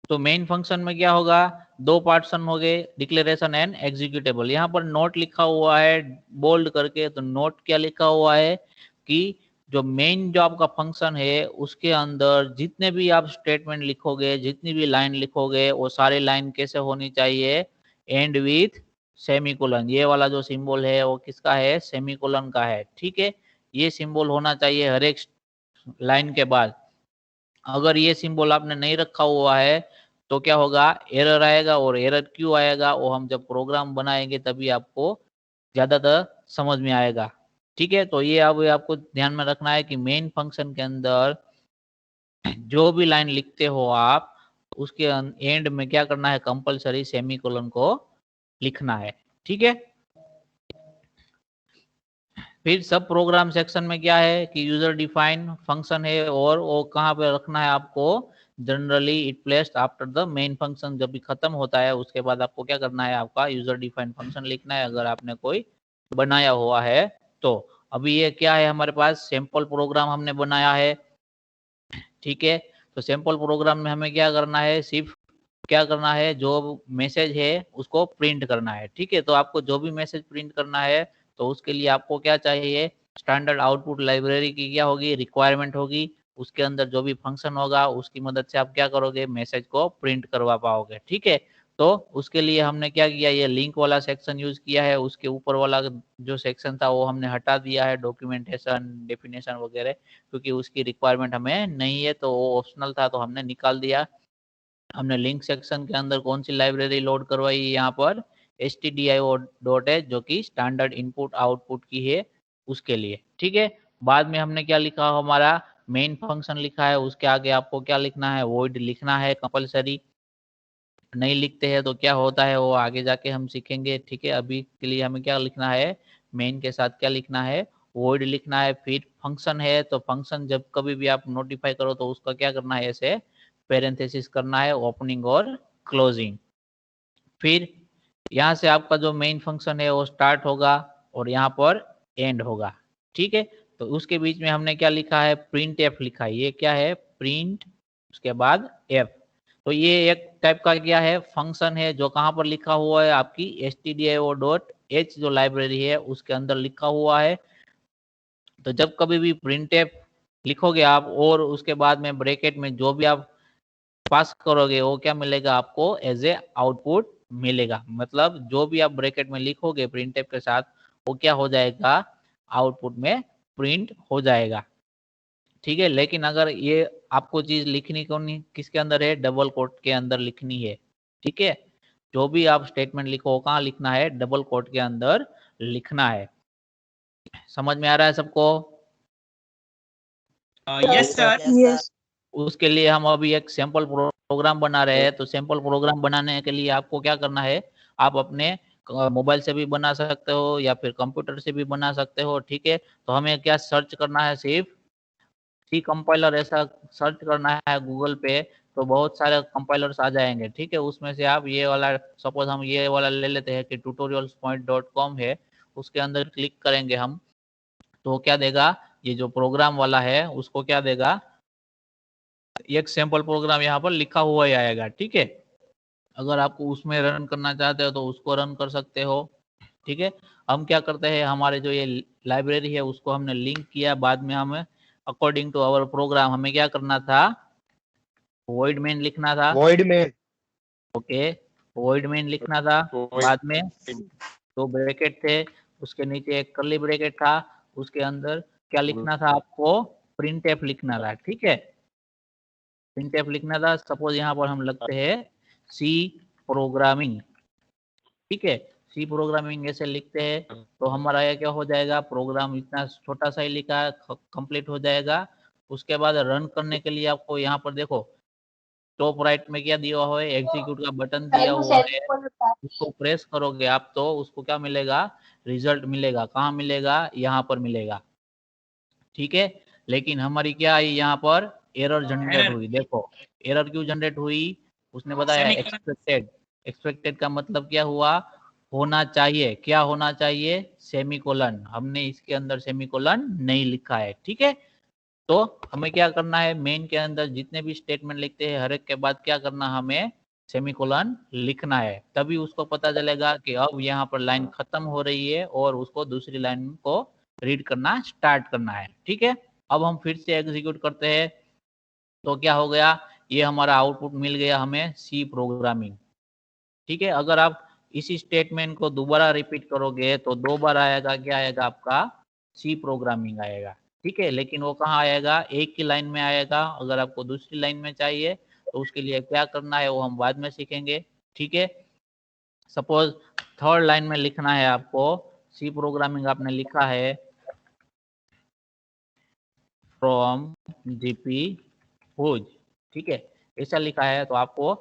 तो मेन फंक्शन में क्या होगा, दो पार्टीशन हो गए, डिक्लेरेशन एंड एग्जीक्यूटेबल। यहाँ पर नोट लिखा हुआ है बोल्ड करके। तो नोट क्या लिखा हुआ है कि जो मेन जो आपका फंक्शन है उसके अंदर जितने भी आप स्टेटमेंट लिखोगे, जितनी भी लाइन लिखोगे, वो सारी लाइन कैसे होनी चाहिए, एंड विथ सेमीकोलन। ये वाला जो सिंबल है वो किसका है, सेमीकोलन का है, ठीक है। ये सिंबल होना चाहिए हर एक लाइन के बाद। अगर ये सिंबल आपने नहीं रखा हुआ है तो क्या होगा, एरर आएगा। और एरर क्यों आएगा वो हम जब प्रोग्राम बनाएंगे तभी आपको ज्यादातर समझ में आएगा, ठीक है। तो ये अब आपको ध्यान में रखना है कि मेन फंक्शन के अंदर जो भी लाइन लिखते हो आप उसके एंड में क्या करना है, कंपलसरी सेमीकोलन को लिखना है, ठीक है। फिर सब प्रोग्राम सेक्शन में क्या है कि यूजर डिफाइन फंक्शन है और वो कहाँ पे रखना है आपको, generally it placed after the main function. जब भी खत्म होता है उसके बाद आपको क्या करना है, आपका यूजर डिफाइन फंक्शन लिखना है अगर आपने कोई बनाया हुआ है तो। अभी ये क्या है, हमारे पास सैंपल प्रोग्राम हमने बनाया है, ठीक है। तो सैंपल प्रोग्राम में हमें क्या करना है, सिर्फ क्या करना है, जो मैसेज है उसको प्रिंट करना है, ठीक है। तो आपको जो भी मैसेज प्रिंट करना है तो उसके लिए आपको क्या चाहिए, स्टैंडर्ड आउटपुट लाइब्रेरी की क्या होगी, रिक्वायरमेंट होगी। उसके अंदर जो भी फंक्शन होगा उसकी मदद से आप क्या करोगे, मैसेज को प्रिंट करवा पाओगे, ठीक है। तो उसके लिए हमने क्या किया, ये लिंक वाला सेक्शन यूज किया है। उसके ऊपर वाला जो सेक्शन था वो हमने हटा दिया है, डॉक्यूमेंटेशन डेफिनेशन वगैरह, क्योंकि उसकी रिक्वायरमेंट हमें नहीं है, तो वो ऑप्शनल था तो हमने निकाल दिया। हमने लिंक सेक्शन के अंदर कौन सी लाइब्रेरी लोड करवाई, यहाँ पर stdio.h जो कि स्टैंडर्ड इनपुट आउटपुट की है उसके लिए, ठीक है। बाद में हमने क्या लिखा, हमारा मेन फंक्शन लिखा है, उसके आगे आपको क्या लिखना है, वॉइड लिखना है कंपलसरी। नहीं लिखते हैं तो क्या होता है वो आगे जाके हम सीखेंगे, ठीक है। अभी के लिए हमें क्या लिखना है, मेन के साथ क्या लिखना है, वॉइड लिखना है। फिर फंक्शन है तो फंक्शन जब कभी भी आप नोटिफाई करो तो उसका क्या करना है, ऐसे पैरेंथेसिस करना है, ओपनिंग और क्लोजिंग। फिर यहाँ से आपका जो मेन फंक्शन है वो स्टार्ट होगा और यहाँ पर एंड होगा, ठीक है। तो उसके बीच में हमने क्या लिखा है, प्रिंट एफ लिखा है। ये क्या है, प्रिंट उसके बाद एफ। तो ये एक टाइप का क्या है, फंक्शन है जो कहाँ पर लिखा हुआ है, आपकी stdio.h जो लाइब्रेरी है उसके अंदर लिखा हुआ है। तो जब कभी भी प्रिंट एफ लिखोगे आप और उसके बाद में ब्रैकेट में जो भी आप पास करोगे वो क्या मिलेगा आपको, एज ए आउटपुट मिलेगा। मतलब जो भी आप ब्रैकेट में लिखोगे प्रिंटफ के साथ वो क्या हो जाएगा, आउटपुट में प्रिंट हो जाएगा। ठीक है, लेकिन अगर ये आपको चीज लिखनी कौन किसके अंदर है, डबल कोट के अंदर लिखनी है। ठीक है, जो भी आप स्टेटमेंट लिखो कहाँ लिखना है, डबल कोट के अंदर लिखना है। समझ में आ रहा है सबको? Yes sir. यस उसके लिए हम अभी एक सैंपल प्रोग्राम बना रहे हैं। तो सैंपल प्रोग्राम बनाने के लिए आपको क्या करना है, आप अपने मोबाइल से भी बना सकते हो या फिर कंप्यूटर से भी बना सकते हो। ठीक है, तो हमें क्या सर्च करना है, सिर्फ सी कंपाइलर ऐसा सर्च करना है गूगल पे, तो बहुत सारे कंपाइलर्स आ जाएंगे। ठीक है, उसमें से आप ये वाला, सपोज हम ये वाला ले लेते हैं कि tutorialspoint.com है, उसके अंदर क्लिक करेंगे हम, तो क्या देगा, ये जो प्रोग्राम वाला है उसको क्या देगा, एक सैंपल प्रोग्राम यहाँ पर लिखा हुआ ही आएगा। ठीक है, अगर आपको उसमें रन करना चाहते हो तो उसको रन कर सकते हो। ठीक है, हम क्या करते हैं, हमारे जो ये लाइब्रेरी है उसको हमने लिंक किया, बाद में हमें अकॉर्डिंग टू आवर प्रोग्राम हमें क्या करना था, वॉइड मेन लिखना था। वॉइड में ओके, वॉइड मेन लिखना था, बाद में दो ब्रैकेट थे, उसके नीचे एक कर्ली ब्रैकेट था, उसके अंदर क्या लिखना था आपको, प्रिंटफ लिखना था। ठीक है, प्रिंटफ लिखना था। सपोज यहाँ पर हम लगते हैं सी प्रोग्रामिंग। ठीक है, सी प्रोग्रामिंग ऐसे लिखते हैं तो हमारा ये क्या हो जाएगा, प्रोग्राम इतना छोटा सा ही लिखा है, कंप्लीट हो जाएगा। उसके बाद रन करने के लिए आपको यहाँ पर देखो टॉप राइट में क्या दिया हुआ है, एग्जीक्यूट का बटन दिया हुआ है, उसको प्रेस करोगे आप तो उसको क्या मिलेगा, रिजल्ट मिलेगा। कहाँ मिलेगा, यहाँ पर मिलेगा। ठीक है, लेकिन हमारी क्या आई यहाँ पर, एरर जनरेट हुई। देखो एरर क्यों जनरेट हुई, उसने बताया एक्सपेक्टेड। एक्सपेक्टेड का मतलब क्या हुआ, होना चाहिए। क्या होना चाहिए, सेमीकोलन। हमने इसके अंदर सेमीकोलन नहीं लिखा है। ठीक है, तो हमें क्या करना है, मेन के अंदर जितने भी स्टेटमेंट लिखते हैं हर एक के बाद क्या करना, हमें सेमीकोलन लिखना है। तभी उसको पता चलेगा कि अब यहाँ पर लाइन खत्म हो रही है और उसको दूसरी लाइन को रीड करना स्टार्ट करना है। ठीक है, अब हम फिर से एग्जीक्यूट करते हैं तो क्या हो गया, ये हमारा आउटपुट मिल गया हमें, सी प्रोग्रामिंग। ठीक है, अगर आप इसी स्टेटमेंट को दोबारा रिपीट करोगे तो 2 बार आएगा, क्या आएगा आपका, सी प्रोग्रामिंग आएगा। ठीक है, लेकिन वो कहाँ आएगा, एक ही लाइन में आएगा। अगर आपको दूसरी लाइन में चाहिए तो उसके लिए क्या करना है वो हम बाद में सीखेंगे। ठीक है, सपोज थर्ड लाइन में लिखना है आपको, सी प्रोग्रामिंग आपने लिखा है फ्रॉम जीपी भुज। ठीक है, ऐसा लिखा है तो आपको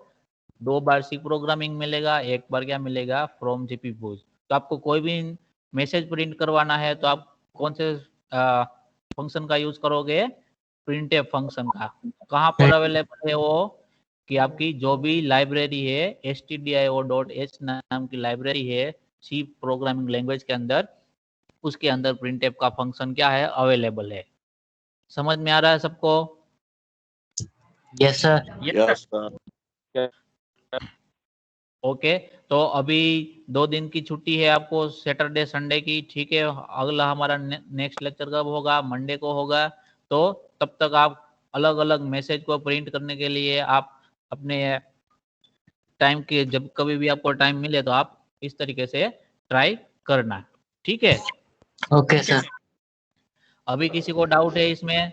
2 बार सी प्रोग्रामिंग मिलेगा, एक बार क्या मिलेगा, फ्रॉम जीपी भुज। तो आपको कोई भी मैसेज प्रिंट करवाना है तो आप कौन से फंक्शन का यूज करोगे, प्रिंटफ फंक्शन का। कहाँ पर अवेलेबल है वो, कि आपकी जो भी लाइब्रेरी है stdio.h नाम की लाइब्रेरी है सी प्रोग्रामिंग लैंग्वेज के अंदर, उसके अंदर प्रिंटफ का फंक्शन क्या है, अवेलेबल है। समझ में आ रहा है सबको? Yes sir. Yes sir. Okay, तो अभी 2 दिन की छुट्टी है आपको, सैटरडे संडे की। ठीक है, अगला हमारा नेक्स्ट लेक्चर कब होगा, मंडे को होगा। तो तब तक आप अलग अलग मैसेज को प्रिंट करने के लिए आप अपने टाइम के, जब कभी भी आपको टाइम मिले तो आप इस तरीके से ट्राई करना। ठीक है, ओके सर। अभी किसी को डाउट है इसमें?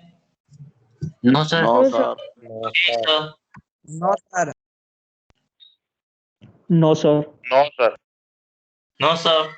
No sir. No sir. No sir. No sir. No sir.